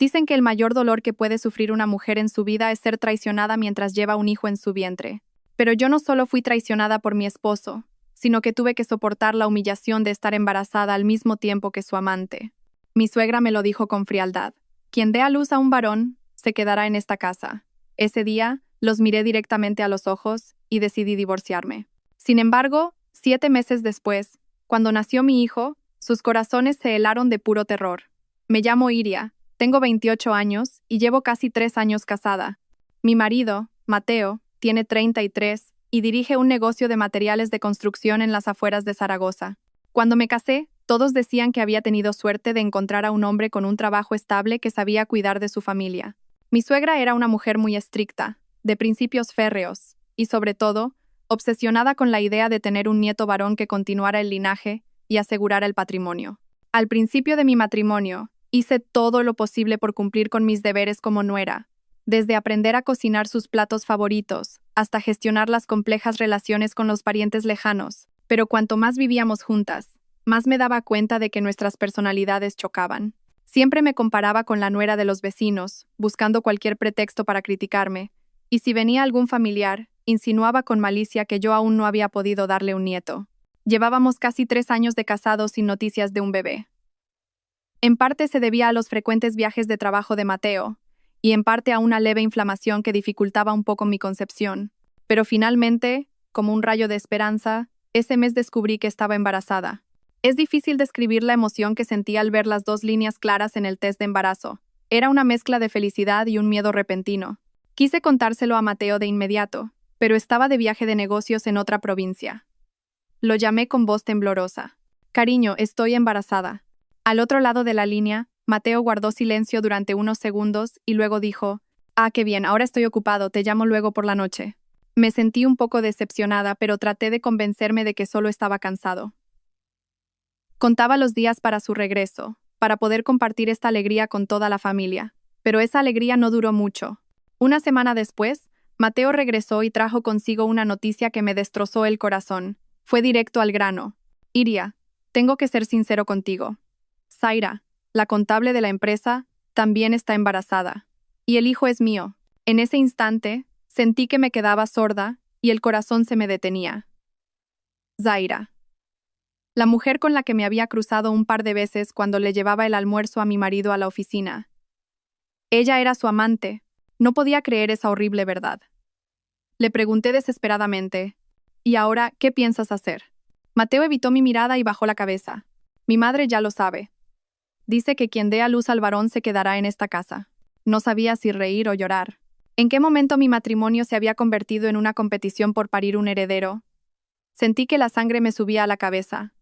Dicen que el mayor dolor que puede sufrir una mujer en su vida es ser traicionada mientras lleva un hijo en su vientre. Pero yo no solo fui traicionada por mi esposo, sino que tuve que soportar la humillación de estar embarazada al mismo tiempo que su amante. Mi suegra me lo dijo con frialdad. Quien dé a luz a un varón, se quedará en esta casa. Ese día, los miré directamente a los ojos y decidí divorciarme. Sin embargo, 7 meses después, cuando nació mi hijo, sus corazones se helaron de puro terror. Me llamo Iria, tengo 28 años y llevo casi 3 años casada. Mi marido, Mateo, tiene 33 y dirige un negocio de materiales de construcción en las afueras de Zaragoza. Cuando me casé, todos decían que había tenido suerte de encontrar a un hombre con un trabajo estable que sabía cuidar de su familia. Mi suegra era una mujer muy estricta, de principios férreos, y sobre todo, obsesionada con la idea de tener un nieto varón que continuara el linaje y asegurara el patrimonio. Al principio de mi matrimonio, hice todo lo posible por cumplir con mis deberes como nuera, desde aprender a cocinar sus platos favoritos, hasta gestionar las complejas relaciones con los parientes lejanos. Pero cuanto más vivíamos juntas, más me daba cuenta de que nuestras personalidades chocaban. Siempre me comparaba con la nuera de los vecinos, buscando cualquier pretexto para criticarme, y si venía algún familiar, insinuaba con malicia que yo aún no había podido darle un nieto. Llevábamos casi 3 años de casados sin noticias de un bebé. En parte se debía a los frecuentes viajes de trabajo de Mateo, y en parte a una leve inflamación que dificultaba un poco mi concepción. Pero finalmente, como un rayo de esperanza, ese mes descubrí que estaba embarazada. Es difícil describir la emoción que sentí al ver las 2 líneas claras en el test de embarazo. Era una mezcla de felicidad y un miedo repentino. Quise contárselo a Mateo de inmediato, pero estaba de viaje de negocios en otra provincia. Lo llamé con voz temblorosa. «Cariño, estoy embarazada». Al otro lado de la línea, Mateo guardó silencio durante unos segundos y luego dijo: «Ah, qué bien, ahora estoy ocupado, te llamo luego por la noche». Me sentí un poco decepcionada, pero traté de convencerme de que solo estaba cansado. Contaba los días para su regreso, para poder compartir esta alegría con toda la familia. Pero esa alegría no duró mucho. Una semana después, Mateo regresó y trajo consigo una noticia que me destrozó el corazón. Fue directo al grano. «Iria, tengo que ser sincero contigo. Zaira, la contable de la empresa, también está embarazada. Y el hijo es mío». En ese instante, sentí que me quedaba sorda y el corazón se me detenía. Zaira. La mujer con la que me había cruzado un par de veces cuando le llevaba el almuerzo a mi marido a la oficina. Ella era su amante. No podía creer esa horrible verdad. Le pregunté desesperadamente: «¿Y ahora qué piensas hacer?». Mateo evitó mi mirada y bajó la cabeza. «Mi madre ya lo sabe. Dice que quien dé a luz al varón se quedará en esta casa». No sabía si reír o llorar. ¿En qué momento mi matrimonio se había convertido en una competición por parir un heredero? Sentí que la sangre me subía a la cabeza.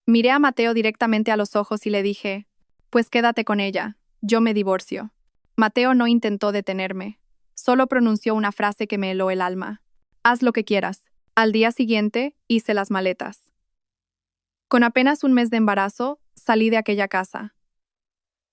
Miré a Mateo directamente a los ojos y le dije: «Pues quédate con ella, yo me divorcio». Mateo no intentó detenerme. Solo pronunció una frase que me heló el alma: «Haz lo que quieras». Al día siguiente, hice las maletas. Con apenas un mes de embarazo, salí de aquella casa.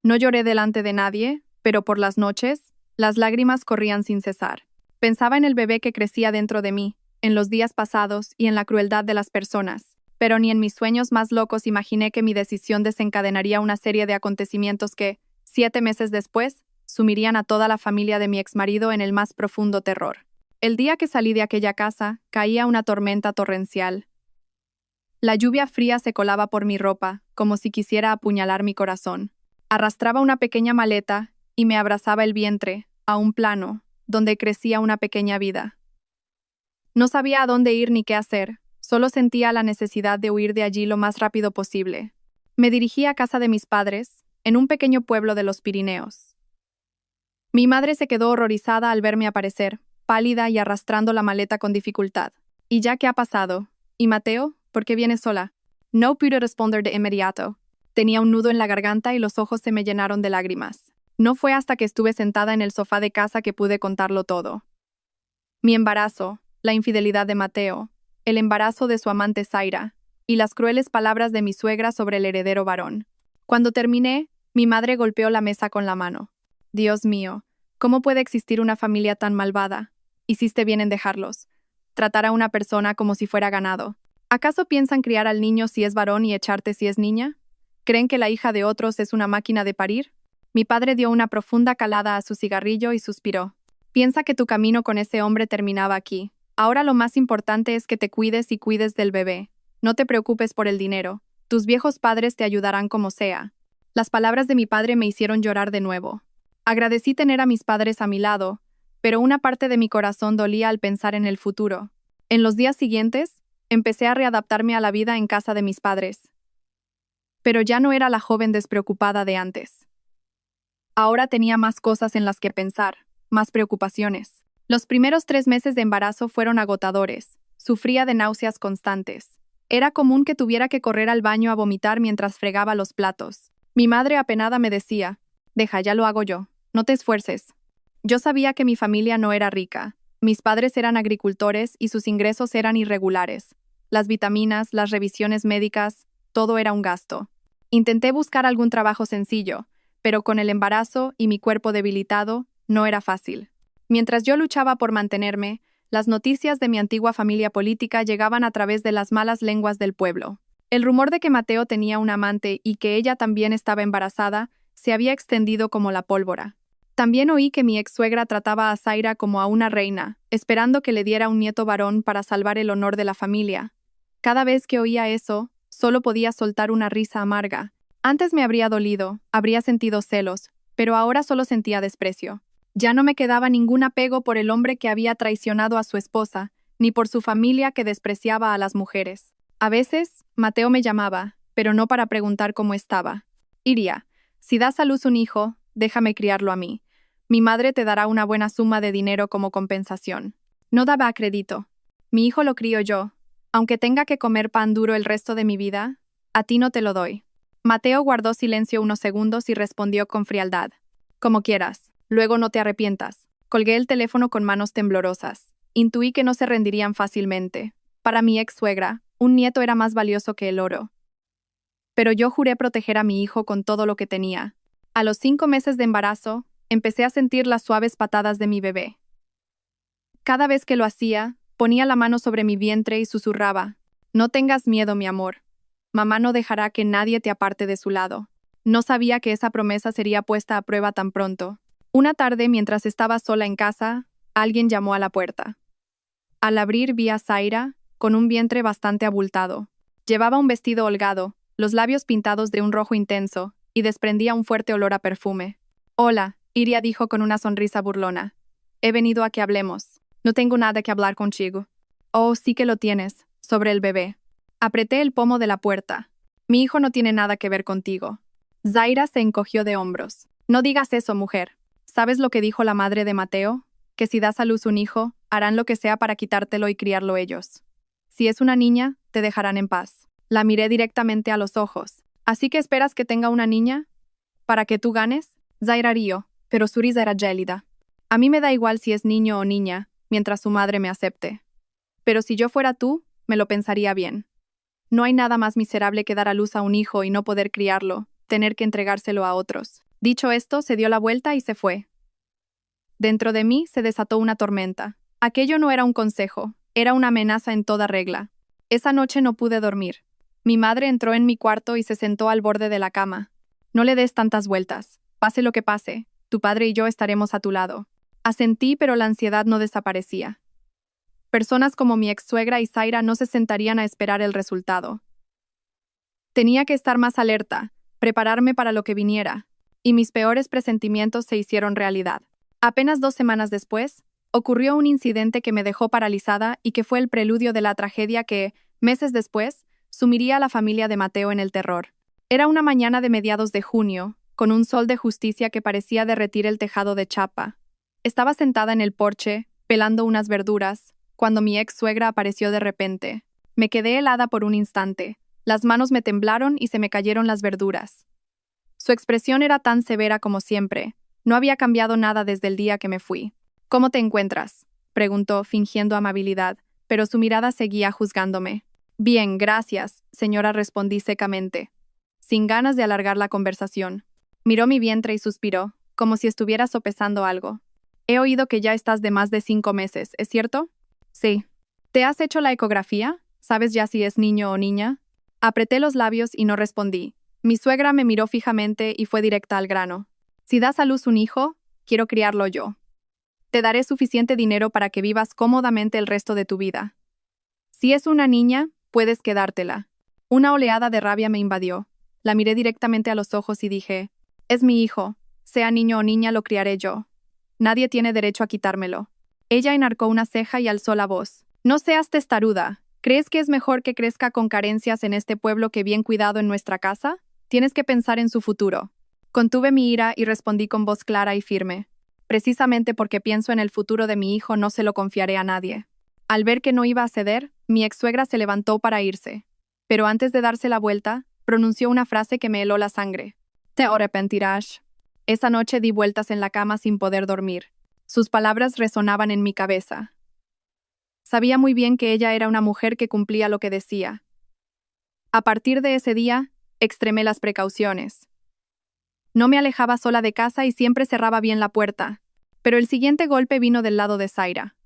No lloré delante de nadie, pero por las noches, las lágrimas corrían sin cesar. Pensaba en el bebé que crecía dentro de mí, en los días pasados y en la crueldad de las personas. Pero ni en mis sueños más locos imaginé que mi decisión desencadenaría una serie de acontecimientos que, 7 meses después, sumirían a toda la familia de mi exmarido en el más profundo terror. El día que salí de aquella casa, caía una tormenta torrencial. La lluvia fría se colaba por mi ropa, como si quisiera apuñalar mi corazón. Arrastraba una pequeña maleta y me abrazaba el vientre, a un plano, donde crecía una pequeña vida. No sabía a dónde ir ni qué hacer. Solo sentía la necesidad de huir de allí lo más rápido posible. Me dirigí a casa de mis padres, en un pequeño pueblo de los Pirineos. Mi madre se quedó horrorizada al verme aparecer, pálida y arrastrando la maleta con dificultad. «¿Y ya qué ha pasado? ¿Y Mateo? ¿Por qué viene sola?». No pude responder de inmediato. Tenía un nudo en la garganta y los ojos se me llenaron de lágrimas. No fue hasta que estuve sentada en el sofá de casa que pude contarlo todo. Mi embarazo, la infidelidad de Mateo, el embarazo de su amante Zaira, y las crueles palabras de mi suegra sobre el heredero varón. Cuando terminé, mi madre golpeó la mesa con la mano. «Dios mío, ¿cómo puede existir una familia tan malvada? Hiciste bien en dejarlos. Tratar a una persona como si fuera ganado. ¿Acaso piensan criar al niño si es varón y echarte si es niña? ¿Creen que la hija de otros es una máquina de parir? Mi padre dio una profunda calada a su cigarrillo y suspiró. Piensa que tu camino con ese hombre terminaba aquí. Ahora lo más importante es que te cuides y cuides del bebé. No te preocupes por el dinero. Tus viejos padres te ayudarán como sea. Las palabras de mi padre me hicieron llorar de nuevo. Agradecí tener a mis padres a mi lado, pero una parte de mi corazón dolía al pensar en el futuro. En los días siguientes, empecé a readaptarme a la vida en casa de mis padres. Pero ya no era la joven despreocupada de antes. Ahora tenía más cosas en las que pensar, más preocupaciones. Los primeros 3 meses de embarazo fueron agotadores. Sufría de náuseas constantes. Era común que tuviera que correr al baño a vomitar mientras fregaba los platos. Mi madre apenada me decía, «Deja, ya lo hago yo. No te esfuerces». Yo sabía que mi familia no era rica. Mis padres eran agricultores y sus ingresos eran irregulares. Las vitaminas, las revisiones médicas, todo era un gasto. Intenté buscar algún trabajo sencillo, pero con el embarazo y mi cuerpo debilitado, no era fácil. Mientras yo luchaba por mantenerme, las noticias de mi antigua familia política llegaban a través de las malas lenguas del pueblo. El rumor de que Mateo tenía un amante y que ella también estaba embarazada se había extendido como la pólvora. También oí que mi ex-suegra trataba a Zaira como a una reina, esperando que le diera un nieto varón para salvar el honor de la familia. Cada vez que oía eso, solo podía soltar una risa amarga. Antes me habría dolido, habría sentido celos, pero ahora solo sentía desprecio. Ya no me quedaba ningún apego por el hombre que había traicionado a su esposa, ni por su familia que despreciaba a las mujeres. A veces, Mateo me llamaba, pero no para preguntar cómo estaba. Iria, si das a luz un hijo, déjame criarlo a mí. Mi madre te dará una buena suma de dinero como compensación. No daba crédito. Mi hijo lo crío yo. Aunque tenga que comer pan duro el resto de mi vida, a ti no te lo doy. Mateo guardó silencio unos segundos y respondió con frialdad. Como quieras. Luego no te arrepientas. Colgué el teléfono con manos temblorosas. Intuí que no se rendirían fácilmente. Para mi ex-suegra, un nieto era más valioso que el oro. Pero yo juré proteger a mi hijo con todo lo que tenía. A los 5 meses de embarazo, empecé a sentir las suaves patadas de mi bebé. Cada vez que lo hacía, ponía la mano sobre mi vientre y susurraba, «No tengas miedo, mi amor. Mamá no dejará que nadie te aparte de su lado». No sabía que esa promesa sería puesta a prueba tan pronto. Una tarde, mientras estaba sola en casa, alguien llamó a la puerta. Al abrir vi a Zaira, con un vientre bastante abultado. Llevaba un vestido holgado, los labios pintados de un rojo intenso, y desprendía un fuerte olor a perfume. «Hola», Iria dijo con una sonrisa burlona. «He venido a que hablemos. No tengo nada que hablar contigo». «Oh, sí que lo tienes, sobre el bebé». Apreté el pomo de la puerta. «Mi hijo no tiene nada que ver contigo». Zaira se encogió de hombros. «No digas eso, mujer. ¿Sabes lo que dijo la madre de Mateo? Que si das a luz un hijo, harán lo que sea para quitártelo y criarlo ellos. Si es una niña, te dejarán en paz». La miré directamente a los ojos. «¿Así que esperas que tenga una niña? ¿Para que tú ganes?» Zaira rió, pero su risa era gélida. «A mí me da igual si es niño o niña, mientras su madre me acepte. Pero si yo fuera tú, me lo pensaría bien. No hay nada más miserable que dar a luz a un hijo y no poder criarlo, tener que entregárselo a otros». Dicho esto, se dio la vuelta y se fue. Dentro de mí se desató una tormenta. Aquello no era un consejo, era una amenaza en toda regla. Esa noche no pude dormir. Mi madre entró en mi cuarto y se sentó al borde de la cama. «No le des tantas vueltas. Pase lo que pase, tu padre y yo estaremos a tu lado». Asentí, pero la ansiedad no desaparecía. Personas como mi ex-suegra y Zaira no se sentarían a esperar el resultado. Tenía que estar más alerta, prepararme para lo que viniera, y mis peores presentimientos se hicieron realidad. Apenas 2 semanas después, ocurrió un incidente que me dejó paralizada y que fue el preludio de la tragedia que, meses después, sumiría a la familia de Mateo en el terror. Era una mañana de mediados de junio, con un sol de justicia que parecía derretir el tejado de chapa. Estaba sentada en el porche, pelando unas verduras, cuando mi ex-suegra apareció de repente. Me quedé helada por un instante. Las manos me temblaron y se me cayeron las verduras. Su expresión era tan severa como siempre. No había cambiado nada desde el día que me fui. «¿Cómo te encuentras?», preguntó, fingiendo amabilidad, pero su mirada seguía juzgándome. «Bien, gracias», señora, respondí secamente, sin ganas de alargar la conversación. Miró mi vientre y suspiró, como si estuviera sopesando algo. «He oído que ya estás de más de 5 meses, ¿es cierto?» «Sí». «¿Te has hecho la ecografía? ¿Sabes ya si es niño o niña?» Apreté los labios y no respondí. Mi suegra me miró fijamente y fue directa al grano. Si das a luz un hijo, quiero criarlo yo. Te daré suficiente dinero para que vivas cómodamente el resto de tu vida. Si es una niña, puedes quedártela. Una oleada de rabia me invadió. La miré directamente a los ojos y dije, es mi hijo. Sea niño o niña, lo criaré yo. Nadie tiene derecho a quitármelo. Ella enarcó una ceja y alzó la voz. No seas testaruda. ¿Crees que es mejor que crezca con carencias en este pueblo que bien cuidado en nuestra casa? Tienes que pensar en su futuro. Contuve mi ira y respondí con voz clara y firme. Precisamente porque pienso en el futuro de mi hijo, no se lo confiaré a nadie. Al ver que no iba a ceder, mi ex-suegra se levantó para irse. Pero antes de darse la vuelta, pronunció una frase que me heló la sangre. Te arrepentirás. Esa noche di vueltas en la cama sin poder dormir. Sus palabras resonaban en mi cabeza. Sabía muy bien que ella era una mujer que cumplía lo que decía. A partir de ese día, extremé las precauciones. No me alejaba sola de casa y siempre cerraba bien la puerta. Pero el siguiente golpe vino del lado de Zaira.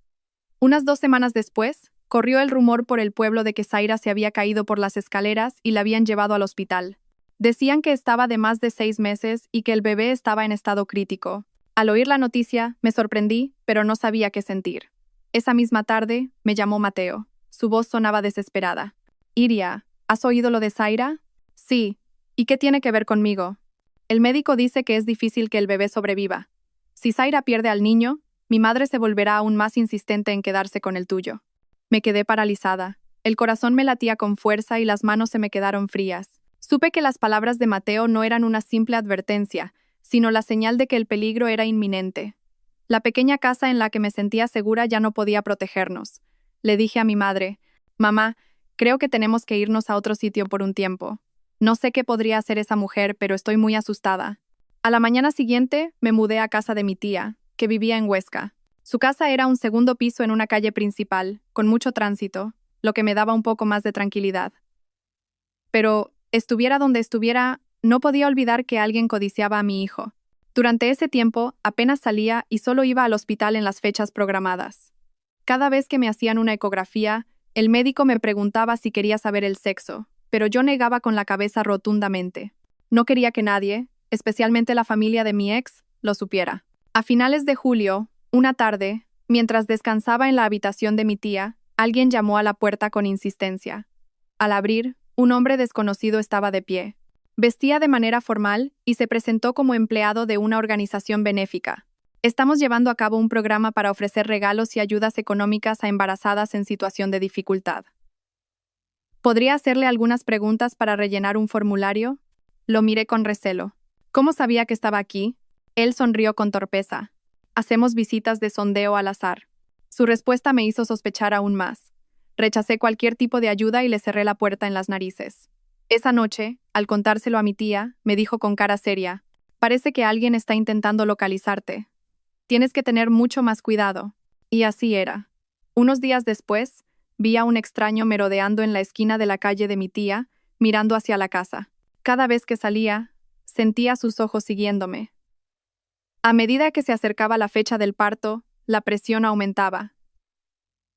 Unas 2 semanas después, corrió el rumor por el pueblo de que Zaira se había caído por las escaleras y la habían llevado al hospital. Decían que estaba de más de 6 meses y que el bebé estaba en estado crítico. Al oír la noticia, me sorprendí, pero no sabía qué sentir. Esa misma tarde, me llamó Mateo. Su voz sonaba desesperada. Iria, ¿has oído lo de Zaira? Sí. ¿Y qué tiene que ver conmigo? El médico dice que es difícil que el bebé sobreviva. Si Zaira pierde al niño, mi madre se volverá aún más insistente en quedarse con el tuyo. Me quedé paralizada. El corazón me latía con fuerza y las manos se me quedaron frías. Supe que las palabras de Mateo no eran una simple advertencia, sino la señal de que el peligro era inminente. La pequeña casa en la que me sentía segura ya no podía protegernos. Le dije a mi madre, «Mamá, creo que tenemos que irnos a otro sitio por un tiempo. No sé qué podría hacer esa mujer, pero estoy muy asustada». A la mañana siguiente, me mudé a casa de mi tía, que vivía en Huesca. Su casa era un segundo piso en una calle principal, con mucho tránsito, lo que me daba un poco más de tranquilidad. Pero, estuviera donde estuviera, no podía olvidar que alguien codiciaba a mi hijo. Durante ese tiempo, apenas salía y solo iba al hospital en las fechas programadas. Cada vez que me hacían una ecografía, el médico me preguntaba si quería saber el sexo, pero yo negaba con la cabeza rotundamente. No quería que nadie, especialmente la familia de mi ex, lo supiera. A finales de julio, una tarde, mientras descansaba en la habitación de mi tía, alguien llamó a la puerta con insistencia. Al abrir, un hombre desconocido estaba de pie. Vestía de manera formal y se presentó como empleado de una organización benéfica. Estamos llevando a cabo un programa para ofrecer regalos y ayudas económicas a embarazadas en situación de dificultad. ¿Podría hacerle algunas preguntas para rellenar un formulario? Lo miré con recelo. ¿Cómo sabía que estaba aquí? Él sonrió con torpeza. Hacemos visitas de sondeo al azar. Su respuesta me hizo sospechar aún más. Rechacé cualquier tipo de ayuda y le cerré la puerta en las narices. Esa noche, al contárselo a mi tía, me dijo con cara seria, «Parece que alguien está intentando localizarte. Tienes que tener mucho más cuidado». Y así era. Unos días después, vi a un extraño merodeando en la esquina de la calle de mi tía, mirando hacia la casa. Cada vez que salía, sentía sus ojos siguiéndome. A medida que se acercaba la fecha del parto, la presión aumentaba.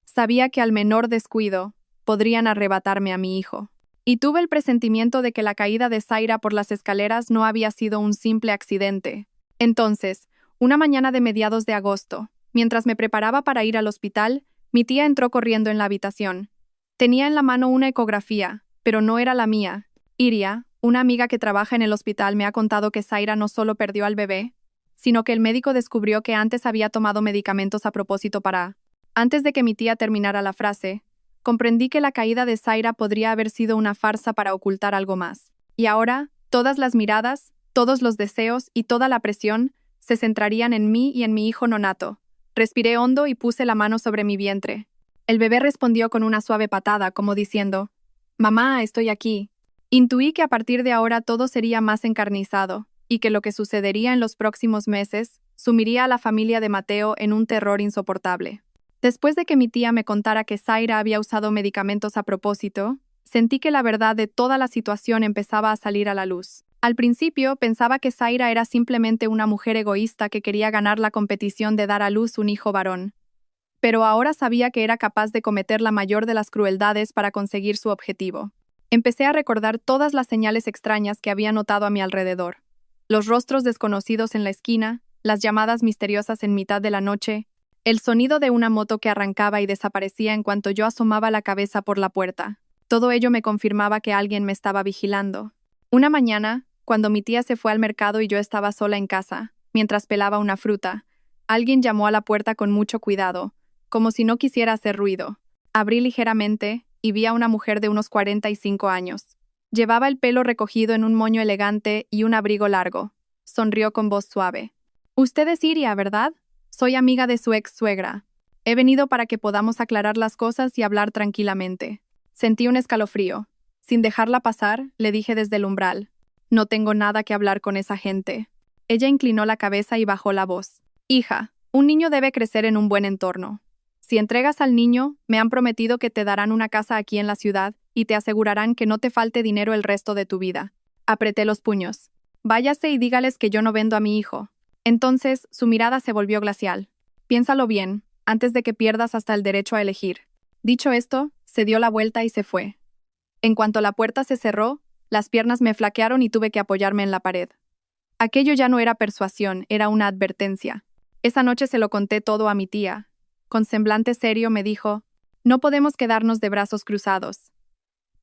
Sabía que al menor descuido, podrían arrebatarme a mi hijo. Y tuve el presentimiento de que la caída de Zaira por las escaleras no había sido un simple accidente. Entonces, una mañana de mediados de agosto, mientras me preparaba para ir al hospital, mi tía entró corriendo en la habitación. Tenía en la mano una ecografía, pero no era la mía. Iria, una amiga que trabaja en el hospital, me ha contado que Zaira no solo perdió al bebé, sino que el médico descubrió que antes había tomado medicamentos a propósito para... Antes de que mi tía terminara la frase, comprendí que la caída de Zaira podría haber sido una farsa para ocultar algo más. Y ahora, todas las miradas, todos los deseos y toda la presión se centrarían en mí y en mi hijo nonato. Respiré hondo y puse la mano sobre mi vientre. El bebé respondió con una suave patada, como diciendo, «Mamá, estoy aquí». Intuí que a partir de ahora todo sería más encarnizado, y que lo que sucedería en los próximos meses sumiría a la familia de Mateo en un terror insoportable. Después de que mi tía me contara que Zaira había usado medicamentos a propósito, sentí que la verdad de toda la situación empezaba a salir a la luz. Al principio pensaba que Zaira era simplemente una mujer egoísta que quería ganar la competición de dar a luz un hijo varón. Pero ahora sabía que era capaz de cometer la mayor de las crueldades para conseguir su objetivo. Empecé a recordar todas las señales extrañas que había notado a mi alrededor. Los rostros desconocidos en la esquina, las llamadas misteriosas en mitad de la noche, el sonido de una moto que arrancaba y desaparecía en cuanto yo asomaba la cabeza por la puerta. Todo ello me confirmaba que alguien me estaba vigilando. Una mañana, cuando mi tía se fue al mercado y yo estaba sola en casa, mientras pelaba una fruta, alguien llamó a la puerta con mucho cuidado, como si no quisiera hacer ruido. Abrí ligeramente y vi a una mujer de unos 45 años. Llevaba el pelo recogido en un moño elegante y un abrigo largo. Sonrió con voz suave. «Usted es Iria, ¿verdad? Soy amiga de su ex suegra. He venido para que podamos aclarar las cosas y hablar tranquilamente». Sentí un escalofrío. Sin dejarla pasar, le dije desde el umbral. «No tengo nada que hablar con esa gente». Ella inclinó la cabeza y bajó la voz. «Hija, un niño debe crecer en un buen entorno. Si entregas al niño, me han prometido que te darán una casa aquí en la ciudad y te asegurarán que no te falte dinero el resto de tu vida». Apreté los puños. «Váyase y dígales que yo no vendo a mi hijo». Entonces, su mirada se volvió glacial. «Piénsalo bien, antes de que pierdas hasta el derecho a elegir». Dicho esto, se dio la vuelta y se fue. En cuanto la puerta se cerró, las piernas me flaquearon y tuve que apoyarme en la pared. Aquello ya no era persuasión, era una advertencia. Esa noche se lo conté todo a mi tía. Con semblante serio me dijo: «No podemos quedarnos de brazos cruzados.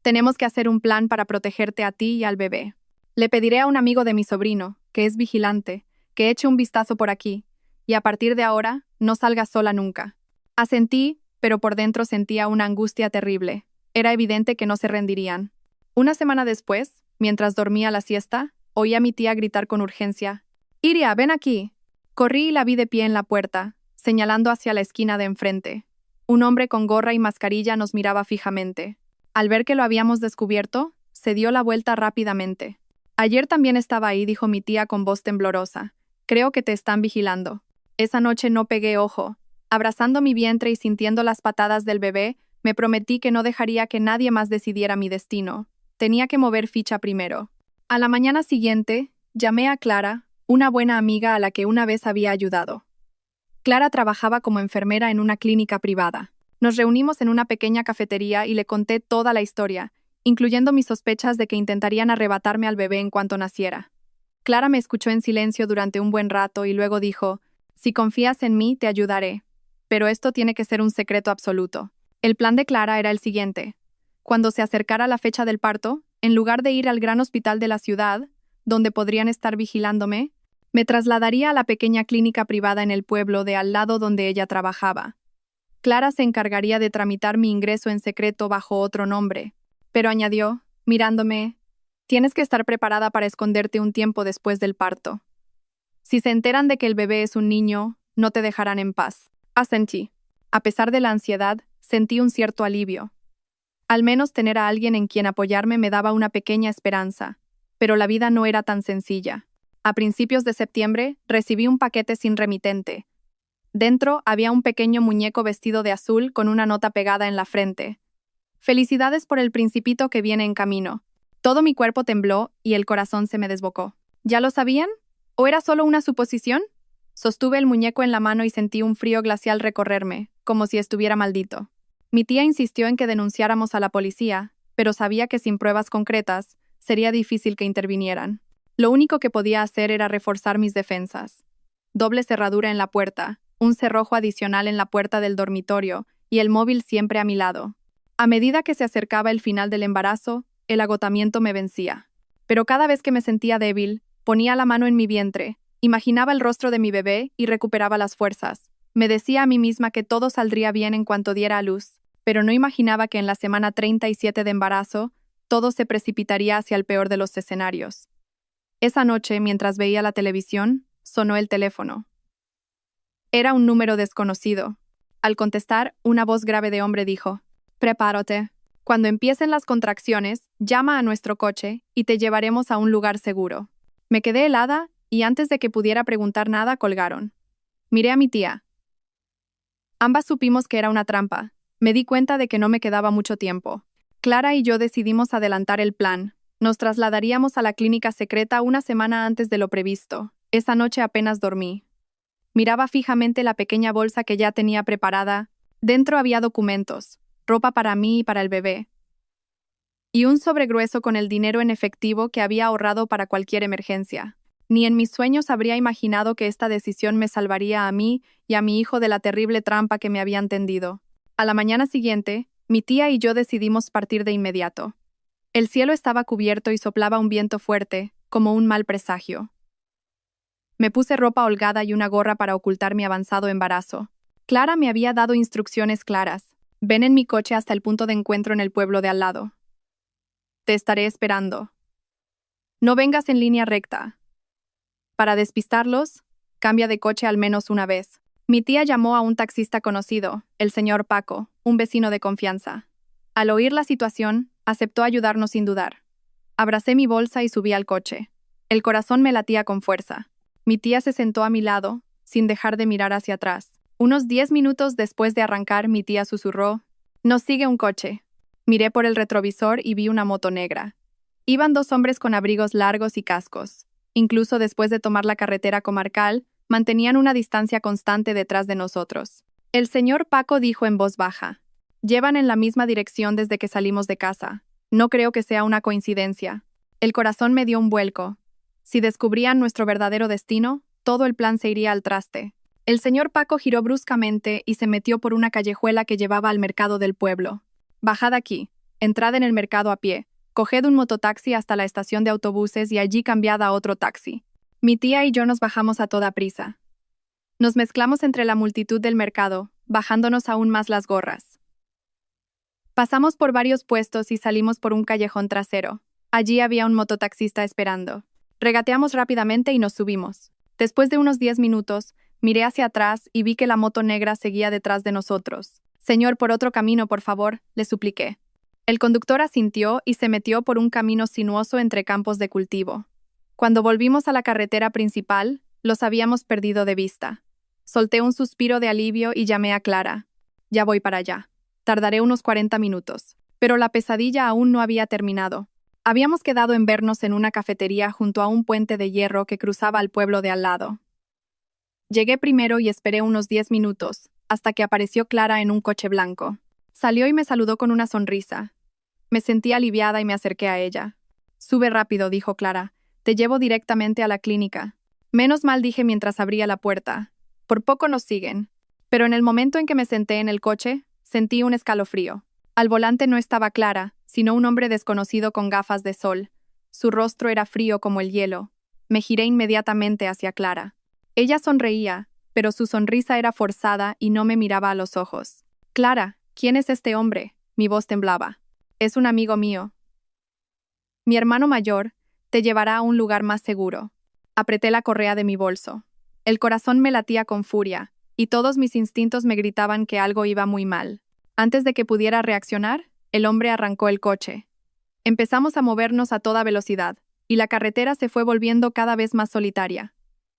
Tenemos que hacer un plan para protegerte a ti y al bebé. Le pediré a un amigo de mi sobrino, que es vigilante, que eche un vistazo por aquí, y a partir de ahora, no salgas sola nunca». Asentí, pero por dentro sentía una angustia terrible. Era evidente que no se rendirían. Una semana después, mientras dormía la siesta, oí a mi tía gritar con urgencia: «Iria, ven aquí». Corrí y la vi de pie en la puerta, señalando hacia la esquina de enfrente. Un hombre con gorra y mascarilla nos miraba fijamente. Al ver que lo habíamos descubierto, se dio la vuelta rápidamente. «Ayer también estaba ahí», dijo mi tía con voz temblorosa. «Creo que te están vigilando». Esa noche no pegué ojo. Abrazando mi vientre y sintiendo las patadas del bebé, me prometí que no dejaría que nadie más decidiera mi destino. Tenía que mover ficha primero. A la mañana siguiente, llamé a Clara, una buena amiga a la que una vez había ayudado. Clara trabajaba como enfermera en una clínica privada. Nos reunimos en una pequeña cafetería y le conté toda la historia, incluyendo mis sospechas de que intentarían arrebatarme al bebé en cuanto naciera. Clara me escuchó en silencio durante un buen rato y luego dijo: «Si confías en mí, te ayudaré. Pero esto tiene que ser un secreto absoluto». El plan de Clara era el siguiente. Cuando se acercara la fecha del parto, en lugar de ir al gran hospital de la ciudad, donde podrían estar vigilándome, me trasladaría a la pequeña clínica privada en el pueblo de al lado donde ella trabajaba. Clara se encargaría de tramitar mi ingreso en secreto bajo otro nombre, pero añadió, mirándome: «Tienes que estar preparada para esconderte un tiempo después del parto. Si se enteran de que el bebé es un niño, no te dejarán en paz». Asentí. A pesar de la ansiedad, sentí un cierto alivio. Al menos tener a alguien en quien apoyarme me daba una pequeña esperanza, pero la vida no era tan sencilla. A principios de septiembre, recibí un paquete sin remitente. Dentro había un pequeño muñeco vestido de azul con una nota pegada en la frente. «Felicidades por el principito que viene en camino». Todo mi cuerpo tembló y el corazón se me desbocó. ¿Ya lo sabían? ¿O era solo una suposición? Sostuve el muñeco en la mano y sentí un frío glacial recorrerme, como si estuviera maldito. Mi tía insistió en que denunciáramos a la policía, pero sabía que sin pruebas concretas, sería difícil que intervinieran. Lo único que podía hacer era reforzar mis defensas. Doble cerradura en la puerta, un cerrojo adicional en la puerta del dormitorio y el móvil siempre a mi lado. A medida que se acercaba el final del embarazo, el agotamiento me vencía. Pero cada vez que me sentía débil, ponía la mano en mi vientre, imaginaba el rostro de mi bebé y recuperaba las fuerzas. Me decía a mí misma que todo saldría bien en cuanto diera a luz, pero no imaginaba que en la semana 37 de embarazo, todo se precipitaría hacia el peor de los escenarios. Esa noche, mientras veía la televisión, sonó el teléfono. Era un número desconocido. Al contestar, una voz grave de hombre dijo: «Prepárate. Cuando empiecen las contracciones, llama a nuestro coche y te llevaremos a un lugar seguro». Me quedé helada y antes de que pudiera preguntar nada, colgaron. Miré a mi tía. Ambas supimos que era una trampa. Me di cuenta de que no me quedaba mucho tiempo. Clara y yo decidimos adelantar el plan. Nos trasladaríamos a la clínica secreta una semana antes de lo previsto. Esa noche apenas dormí. Miraba fijamente la pequeña bolsa que ya tenía preparada. Dentro había documentos, ropa para mí y para el bebé, y un sobre grueso con el dinero en efectivo que había ahorrado para cualquier emergencia. Ni en mis sueños habría imaginado que esta decisión me salvaría a mí y a mi hijo de la terrible trampa que me habían tendido. A la mañana siguiente, mi tía y yo decidimos partir de inmediato. El cielo estaba cubierto y soplaba un viento fuerte, como un mal presagio. Me puse ropa holgada y una gorra para ocultar mi avanzado embarazo. Clara me había dado instrucciones claras. Ven en mi coche hasta el punto de encuentro en el pueblo de al lado. Te estaré esperando. No vengas en línea recta. Para despistarlos, cambia de coche al menos una vez. Mi tía llamó a un taxista conocido, el señor Paco, un vecino de confianza. Al oír la situación, aceptó ayudarnos sin dudar. Abracé mi bolsa y subí al coche. El corazón me latía con fuerza. Mi tía se sentó a mi lado, sin dejar de mirar hacia atrás. Unos 10 minutos después de arrancar, mi tía susurró: «Nos sigue un coche». Miré por el retrovisor y vi una moto negra. Iban 2 hombres con abrigos largos y cascos. Incluso después de tomar la carretera comarcal, mantenían una distancia constante detrás de nosotros. El señor Paco dijo en voz baja: «Llevan en la misma dirección desde que salimos de casa. No creo que sea una coincidencia». El corazón me dio un vuelco. Si descubrían nuestro verdadero destino, todo el plan se iría al traste. El señor Paco giró bruscamente y se metió por una callejuela que llevaba al mercado del pueblo. «Bajad aquí, entrad en el mercado a pie, coged un mototaxi hasta la estación de autobuses y allí cambiad a otro taxi». Mi tía y yo nos bajamos a toda prisa. Nos mezclamos entre la multitud del mercado, bajándonos aún más las gorras. Pasamos por varios puestos y salimos por un callejón trasero. Allí había un mototaxista esperando. Regateamos rápidamente y nos subimos. Después de unos 10 minutos, miré hacia atrás y vi que la moto negra seguía detrás de nosotros. «Señor, por otro camino, por favor», le supliqué. El conductor asintió y se metió por un camino sinuoso entre campos de cultivo. Cuando volvimos a la carretera principal, los habíamos perdido de vista. Solté un suspiro de alivio y llamé a Clara. «Ya voy para allá. Tardaré unos 40 minutos». Pero la pesadilla aún no había terminado. Habíamos quedado en vernos en una cafetería junto a un puente de hierro que cruzaba al pueblo de al lado. Llegué primero y esperé unos 10 minutos, hasta que apareció Clara en un coche blanco. Salió y me saludó con una sonrisa. Me sentí aliviada y me acerqué a ella. «Sube rápido», dijo Clara. «Te llevo directamente a la clínica». Menos mal, dije mientras abría la puerta. Por poco nos siguen. Pero en el momento en que me senté en el coche, sentí un escalofrío. Al volante no estaba Clara, sino un hombre desconocido con gafas de sol. Su rostro era frío como el hielo. Me giré inmediatamente hacia Clara. Ella sonreía, pero su sonrisa era forzada y no me miraba a los ojos. «Clara, ¿quién es este hombre?», mi voz temblaba. «Es un amigo mío. Mi hermano mayor te llevará a un lugar más seguro». Apreté la correa de mi bolso. El corazón me latía con furia, y todos mis instintos me gritaban que algo iba muy mal. Antes de que pudiera reaccionar, el hombre arrancó el coche. Empezamos a movernos a toda velocidad, y la carretera se fue volviendo cada vez más solitaria.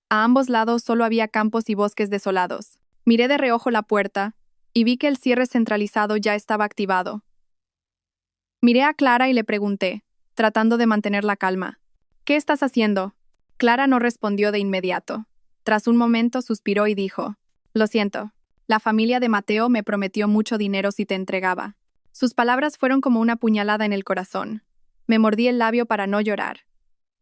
A ambos lados solo había campos y bosques desolados. Miré de reojo la puerta, y vi que el cierre centralizado ya estaba activado. Miré a Clara y le pregunté, tratando de mantener la calma: «¿Qué estás haciendo?». Clara no respondió de inmediato. Tras un momento suspiró y dijo: «Lo siento. La familia de Mateo me prometió mucho dinero si te entregaba». Sus palabras fueron como una puñalada en el corazón. Me mordí el labio para no llorar.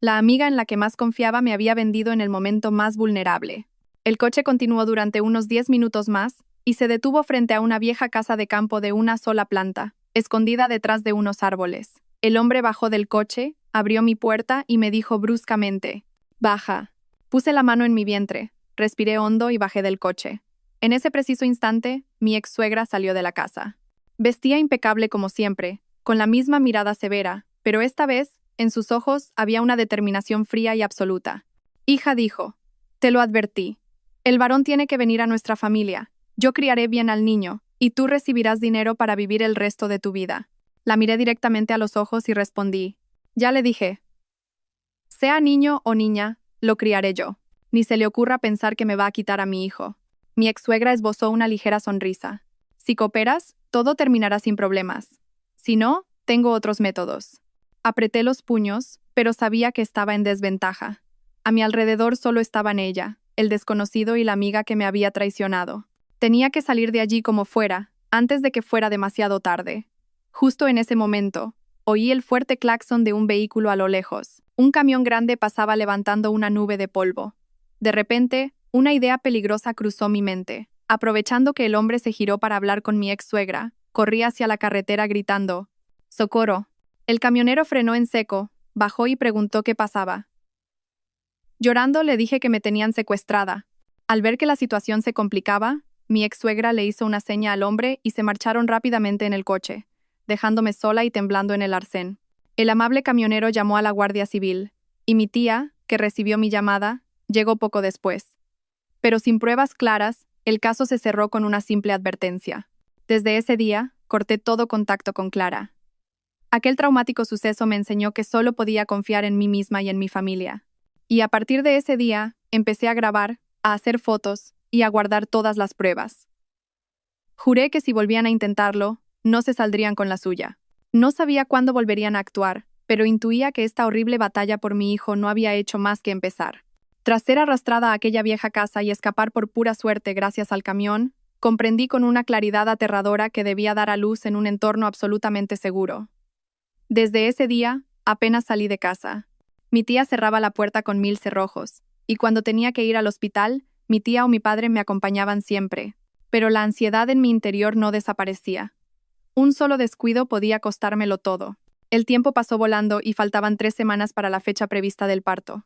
La amiga en la que más confiaba me había vendido en el momento más vulnerable. El coche continuó durante unos 10 minutos más y se detuvo frente a una vieja casa de campo de una sola planta, escondida detrás de unos árboles. El hombre bajó del coche, abrió mi puerta y me dijo bruscamente: «Baja». Puse la mano en mi vientre, respiré hondo y bajé del coche. En ese preciso instante, mi ex-suegra salió de la casa. Vestía impecable como siempre, con la misma mirada severa, pero esta vez, en sus ojos, había una determinación fría y absoluta. «Hija», dijo, «te lo advertí. El varón tiene que venir a nuestra familia. Yo criaré bien al niño, y tú recibirás dinero para vivir el resto de tu vida». La miré directamente a los ojos y respondí: «Ya le dije. Sea niño o niña, lo criaré yo. Ni se le ocurra pensar que me va a quitar a mi hijo». Mi ex-suegra esbozó una ligera sonrisa. «Si cooperas, todo terminará sin problemas. Si no, tengo otros métodos». Apreté los puños, pero sabía que estaba en desventaja. A mi alrededor solo estaban ella, el desconocido y la amiga que me había traicionado. Tenía que salir de allí como fuera, antes de que fuera demasiado tarde. Justo en ese momento, Oí el fuerte claxon de un vehículo a lo lejos. Un camión grande pasaba levantando una nube de polvo. De repente, una idea peligrosa cruzó mi mente. Aprovechando que el hombre se giró para hablar con mi ex suegra, corrí hacia la carretera gritando: ¡Socorro! El camionero frenó en seco, bajó y preguntó qué pasaba. Llorando le dije que me tenían secuestrada. Al ver que la situación se complicaba, mi ex suegra le hizo una seña al hombre y se marcharon rápidamente en el coche, dejándome sola y temblando en el arcén. El amable camionero llamó a la Guardia Civil, y mi tía, que recibió mi llamada, llegó poco después. Pero sin pruebas claras, el caso se cerró con una simple advertencia. Desde ese día, corté todo contacto con Clara. Aquel traumático suceso me enseñó que solo podía confiar en mí misma y en mi familia. Y a partir de ese día, empecé a grabar, a hacer fotos y a guardar todas las pruebas. Juré que si volvían a intentarlo, no se saldrían con la suya. No sabía cuándo volverían a actuar, pero intuía que esta horrible batalla por mi hijo no había hecho más que empezar. Tras ser arrastrada a aquella vieja casa y escapar por pura suerte gracias al camión, comprendí con una claridad aterradora que debía dar a luz en un entorno absolutamente seguro. Desde ese día, apenas salí de casa. Mi tía cerraba la puerta con 1000 cerrojos, y cuando tenía que ir al hospital, mi tía o mi padre me acompañaban siempre, pero la ansiedad en mi interior no desaparecía. Un solo descuido podía costármelo todo. El tiempo pasó volando y faltaban 3 semanas para la fecha prevista del parto.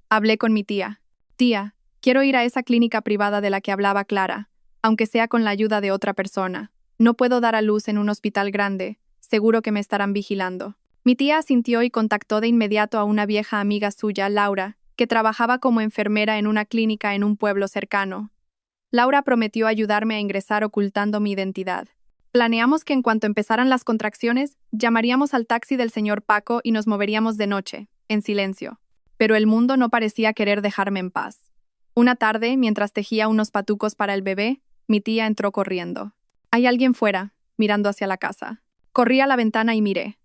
Hablé con mi tía. Tía, quiero ir a esa clínica privada de la que hablaba Clara, aunque sea con la ayuda de otra persona. No puedo dar a luz en un hospital grande, seguro que me estarán vigilando. Mi tía asintió y contactó de inmediato a una vieja amiga suya, Laura, que trabajaba como enfermera en una clínica en un pueblo cercano. Laura prometió ayudarme a ingresar ocultando mi identidad. Planeamos que en cuanto empezaran las contracciones, llamaríamos al taxi del señor Paco y nos moveríamos de noche, en silencio. Pero el mundo no parecía querer dejarme en paz. Una tarde, mientras tejía unos patucos para el bebé, mi tía entró corriendo. «Hay alguien fuera», mirando hacia la casa. Corrí a la ventana y miré.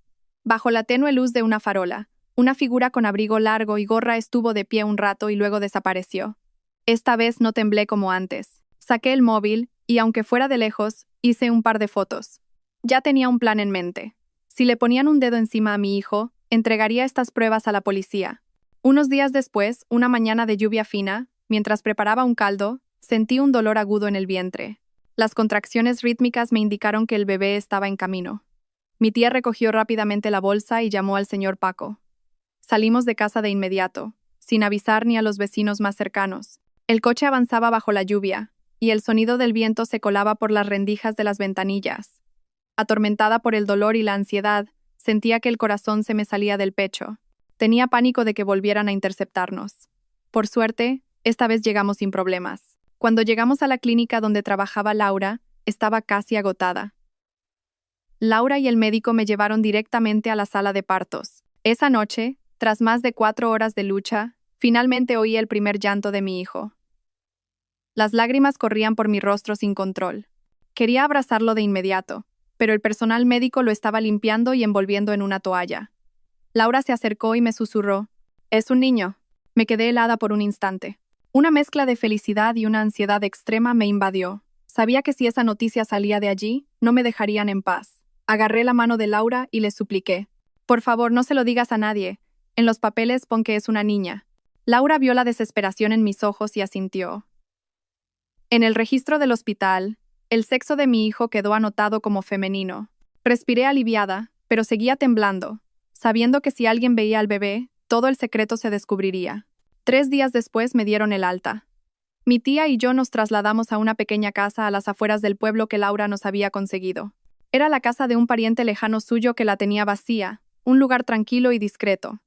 Bajo la tenue luz de una farola, una figura con abrigo largo y gorra estuvo de pie un rato y luego desapareció. Esta vez no temblé como antes. Saqué el móvil y, aunque fuera de lejos, hice un par de fotos. Ya tenía un plan en mente. Si le ponían un dedo encima a mi hijo, entregaría estas pruebas a la policía. Unos días después, una mañana de lluvia fina, mientras preparaba un caldo, sentí un dolor agudo en el vientre. Las contracciones rítmicas me indicaron que el bebé estaba en camino. Mi tía recogió rápidamente la bolsa y llamó al señor Paco. Salimos de casa de inmediato, sin avisar ni a los vecinos más cercanos. El coche avanzaba bajo la lluvia, y el sonido del viento se colaba por las rendijas de las ventanillas. Atormentada por el dolor y la ansiedad, sentía que el corazón se me salía del pecho. Tenía pánico de que volvieran a interceptarnos. Por suerte, esta vez llegamos sin problemas. Cuando llegamos a la clínica donde trabajaba Laura, estaba casi agotada. Laura y el médico me llevaron directamente a la sala de partos. Esa noche, tras más de 4 horas de lucha, finalmente oí el primer llanto de mi hijo. Las lágrimas corrían por mi rostro sin control. Quería abrazarlo de inmediato, pero el personal médico lo estaba limpiando y envolviendo en una toalla. Laura se acercó y me susurró: «Es un niño». Me quedé helada por un instante. Una mezcla de felicidad y una ansiedad extrema me invadió. Sabía que si esa noticia salía de allí, no me dejarían en paz. Agarré la mano de Laura y le supliqué: «Por favor, no se lo digas a nadie. En los papeles pon que es una niña». Laura vio la desesperación en mis ojos y asintió. En el registro del hospital, el sexo de mi hijo quedó anotado como femenino. Respiré aliviada, pero seguía temblando, sabiendo que si alguien veía al bebé, todo el secreto se descubriría. 3 días después me dieron el alta. Mi tía y yo nos trasladamos a una pequeña casa a las afueras del pueblo que Laura nos había conseguido. Era la casa de un pariente lejano suyo que la tenía vacía, un lugar tranquilo y discreto.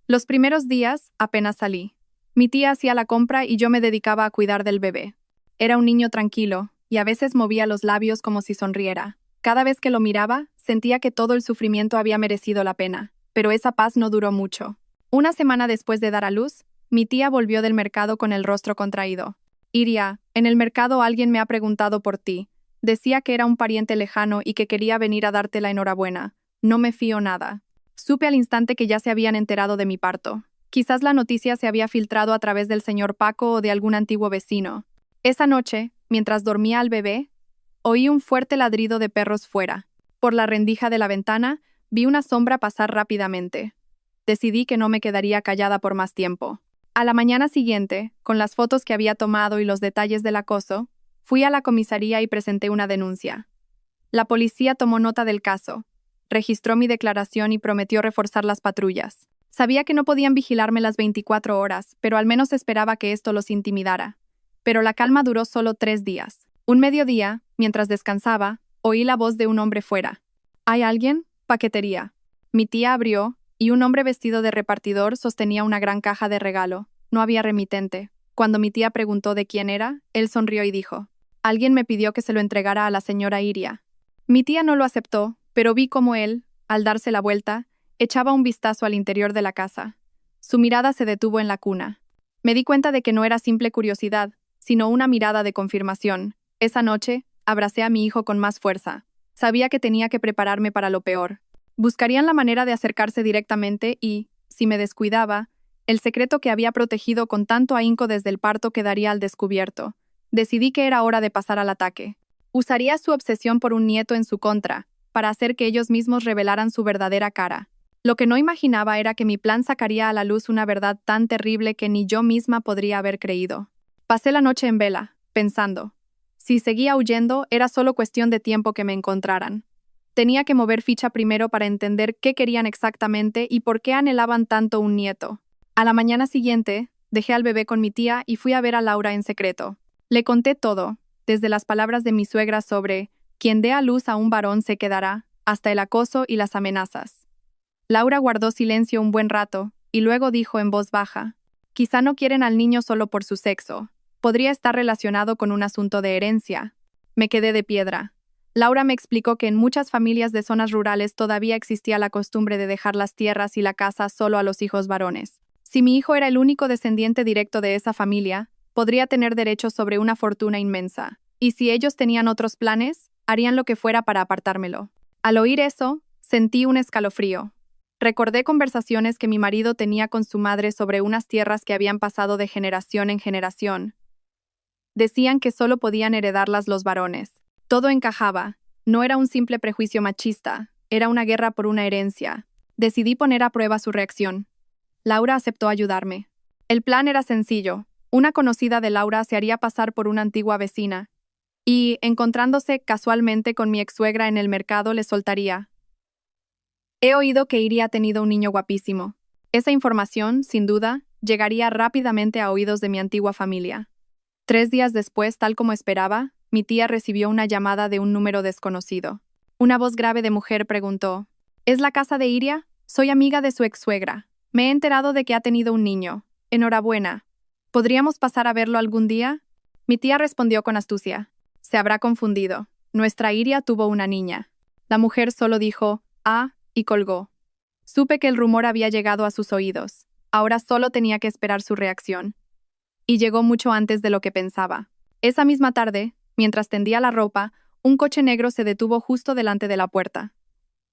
Los primeros días apenas salí. Mi tía hacía la compra y yo me dedicaba a cuidar del bebé. Era un niño tranquilo, y a veces movía los labios como si sonriera. Cada vez que lo miraba, sentía que todo el sufrimiento había merecido la pena, pero esa paz no duró mucho. Una semana después de dar a luz, mi tía volvió del mercado con el rostro contraído. «Iria, en el mercado alguien me ha preguntado por ti. Decía que era un pariente lejano y que quería venir a darte la enhorabuena. No me fío nada». Supe al instante que ya se habían enterado de mi parto. Quizás la noticia se había filtrado a través del señor Paco o de algún antiguo vecino. Esa noche, mientras dormía al bebé, oí un fuerte ladrido de perros fuera. Por la rendija de la ventana, Vi una sombra pasar rápidamente. Decidí que no me quedaría callada por más tiempo. A la mañana siguiente, con las fotos que había tomado y los detalles del acoso, fui a la comisaría y presenté una denuncia. La policía tomó nota del caso, registró mi declaración y prometió reforzar las patrullas. Sabía que no podían vigilarme las 24 horas, pero al menos esperaba que esto los intimidara. Pero la calma duró solo 3 días. Un mediodía, mientras descansaba, oí la voz de un hombre fuera. ¿Hay alguien? Paquetería. Mi tía abrió, y un hombre vestido de repartidor sostenía una gran caja de regalo. No había remitente. Cuando mi tía preguntó de quién era, él sonrió y dijo: «Alguien me pidió que se lo entregara a la señora Iria». Mi tía no lo aceptó, pero vi cómo él, al darse la vuelta, echaba un vistazo al interior de la casa. Su mirada se detuvo en la cuna. Me di cuenta de que no era simple curiosidad, sino una mirada de confirmación. Esa noche, abracé a mi hijo con más fuerza. Sabía que tenía que prepararme para lo peor. Buscarían la manera de acercarse directamente y, si me descuidaba, el secreto que había protegido con tanto ahínco desde el parto quedaría al descubierto. Decidí que era hora de pasar al ataque. Usaría su obsesión por un nieto en su contra, para hacer que ellos mismos revelaran su verdadera cara. Lo que no imaginaba era que mi plan sacaría a la luz una verdad tan terrible que ni yo misma podría haber creído. Pasé la noche en vela, pensando. Si seguía huyendo, era solo cuestión de tiempo que me encontraran. Tenía que mover ficha primero para entender qué querían exactamente y por qué anhelaban tanto un nieto. A la mañana siguiente, dejé al bebé con mi tía y fui a ver a Laura en secreto. Le conté todo, desde las palabras de mi suegra sobre «quien dé a luz a un varón se quedará», hasta el acoso y las amenazas. Laura guardó silencio un buen rato, y luego dijo en voz baja: «Quizá no quieren al niño solo por su sexo. Podría estar relacionado con un asunto de herencia». Me quedé de piedra. Laura me explicó que en muchas familias de zonas rurales todavía existía la costumbre de dejar las tierras y la casa solo a los hijos varones. Si mi hijo era el único descendiente directo de esa familia, podría tener derechos sobre una fortuna inmensa. Y si ellos tenían otros planes, harían lo que fuera para apartármelo. Al oír eso, sentí un escalofrío. Recordé conversaciones que mi marido tenía con su madre sobre unas tierras que habían pasado de generación en generación. Decían que solo podían heredarlas los varones. Todo encajaba. No era un simple prejuicio machista, era una guerra por una herencia. Decidí poner a prueba su reacción. Laura aceptó ayudarme. El plan era sencillo. Una conocida de Laura se haría pasar por una antigua vecina y, encontrándose casualmente con mi ex-suegra en el mercado, le soltaría: «He oído que Iria ha tenido un niño guapísimo». Esa información, sin duda, llegaría rápidamente a oídos de mi antigua familia. 3 días después, tal como esperaba, mi tía recibió una llamada de un número desconocido. Una voz grave de mujer preguntó: «¿Es la casa de Iria? Soy amiga de su ex-suegra. Me he enterado de que ha tenido un niño. Enhorabuena. ¿Podríamos pasar a verlo algún día?» Mi tía respondió con astucia: «Se habrá confundido. Nuestra Iria tuvo una niña». La mujer solo dijo «ah» y colgó. Supe que el rumor había llegado a sus oídos. Ahora solo tenía que esperar su reacción. Y llegó mucho antes de lo que pensaba. Esa misma tarde, mientras tendía la ropa, un coche negro se detuvo justo delante de la puerta.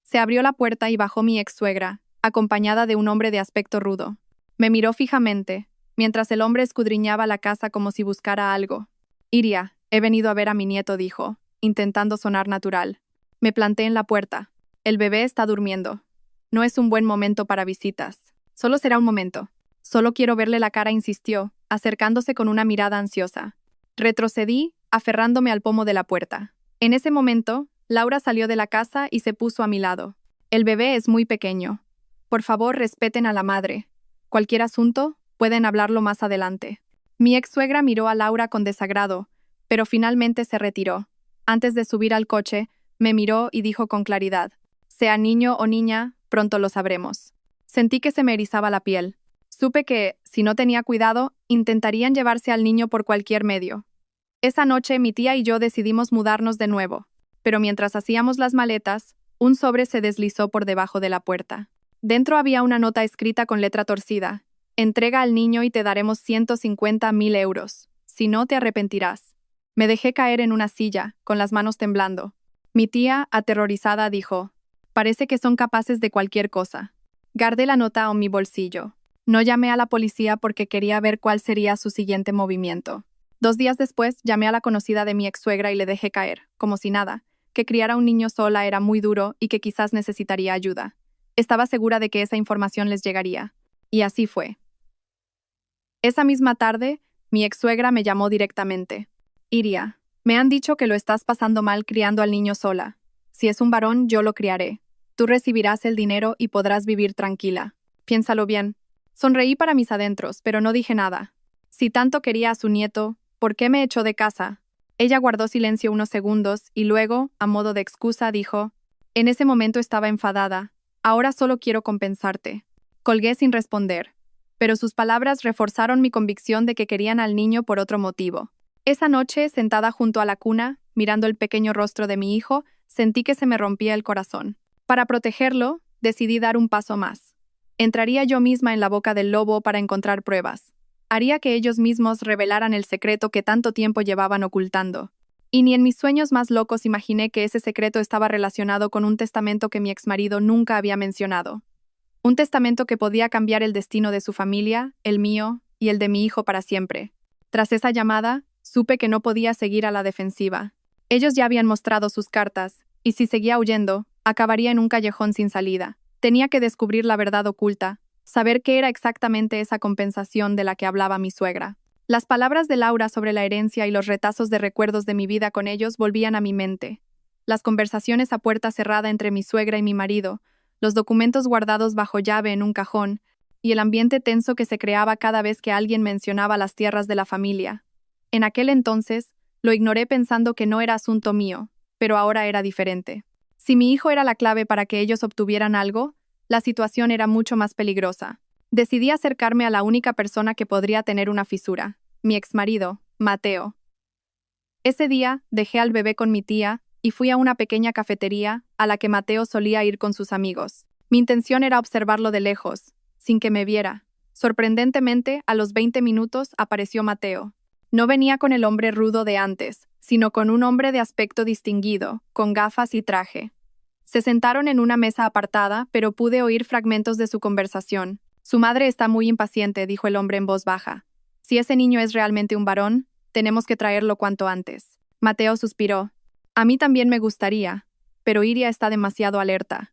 Se abrió la puerta y bajó mi ex-suegra, acompañada de un hombre de aspecto rudo. Me miró fijamente, mientras el hombre escudriñaba la casa como si buscara algo. «Iria, he venido a ver a mi nieto», dijo, intentando sonar natural. Me planté en la puerta. «El bebé está durmiendo. No es un buen momento para visitas. Solo será un momento. Solo quiero verle la cara», insistió, acercándose con una mirada ansiosa. Retrocedí, aferrándome al pomo de la puerta. En ese momento, Laura salió de la casa y se puso a mi lado. «El bebé es muy pequeño. Por favor, respeten a la madre. Cualquier asunto, pueden hablarlo más adelante». Mi ex-suegra miró a Laura con desagrado, pero finalmente se retiró. Antes de subir al coche, me miró y dijo con claridad: «Sea niño o niña, pronto lo sabremos». Sentí que se me erizaba la piel. Supe que, si no tenía cuidado, intentarían llevarse al niño por cualquier medio. Esa noche mi tía y yo decidimos mudarnos de nuevo, pero mientras hacíamos las maletas, un sobre se deslizó por debajo de la puerta. Dentro había una nota escrita con letra torcida: «Entrega al niño y te daremos 150.000 euros. Si no, te arrepentirás». Me dejé caer en una silla, con las manos temblando. Mi tía, aterrorizada, dijo: «Parece que son capaces de cualquier cosa». Guardé la nota en mi bolsillo. No llamé a la policía porque quería ver cuál sería su siguiente movimiento. 2 días después, llamé a la conocida de mi ex-suegra y le dejé caer, como si nada, que criar a un niño sola era muy duro y que quizás necesitaría ayuda. Estaba segura de que esa información les llegaría. Y así fue. Esa misma tarde, mi ex-suegra me llamó directamente. Iria, me han dicho que lo estás pasando mal criando al niño sola. Si es un varón, yo lo criaré. Tú recibirás el dinero y podrás vivir tranquila. Piénsalo bien. Sonreí para mis adentros, pero no dije nada. Si tanto quería a su nieto, ¿por qué me echó de casa? Ella guardó silencio unos segundos y luego, a modo de excusa, dijo: en ese momento estaba enfadada. Ahora solo quiero compensarte. Colgué sin responder, pero sus palabras reforzaron mi convicción de que querían al niño por otro motivo. Esa noche, sentada junto a la cuna, mirando el pequeño rostro de mi hijo, sentí que se me rompía el corazón. Para protegerlo, decidí dar un paso más. Entraría yo misma en la boca del lobo para encontrar pruebas. Haría que ellos mismos revelaran el secreto que tanto tiempo llevaban ocultando. Y ni en mis sueños más locos imaginé que ese secreto estaba relacionado con un testamento que mi exmarido nunca había mencionado. Un testamento que podía cambiar el destino de su familia, el mío y el de mi hijo para siempre. Tras esa llamada, supe que no podía seguir a la defensiva. Ellos ya habían mostrado sus cartas, y si seguía huyendo, acabaría en un callejón sin salida. Tenía que descubrir la verdad oculta, saber qué era exactamente esa compensación de la que hablaba mi suegra. Las palabras de Laura sobre la herencia y los retazos de recuerdos de mi vida con ellos volvían a mi mente. Las conversaciones a puerta cerrada entre mi suegra y mi marido, los documentos guardados bajo llave en un cajón, y el ambiente tenso que se creaba cada vez que alguien mencionaba las tierras de la familia. En aquel entonces, lo ignoré pensando que no era asunto mío, pero ahora era diferente. Si mi hijo era la clave para que ellos obtuvieran algo, la situación era mucho más peligrosa. Decidí acercarme a la única persona que podría tener una fisura, mi exmarido, Mateo. Ese día, dejé al bebé con mi tía y fui a una pequeña cafetería a la que Mateo solía ir con sus amigos. Mi intención era observarlo de lejos, sin que me viera. Sorprendentemente, a los 20 minutos apareció Mateo. No venía con el hombre rudo de antes, sino con un hombre de aspecto distinguido, con gafas y traje. Se sentaron en una mesa apartada, pero pude oír fragmentos de su conversación. Su madre está muy impaciente, dijo el hombre en voz baja. Si ese niño es realmente un varón, tenemos que traerlo cuanto antes. Mateo suspiró. A mí también me gustaría, pero Iria está demasiado alerta.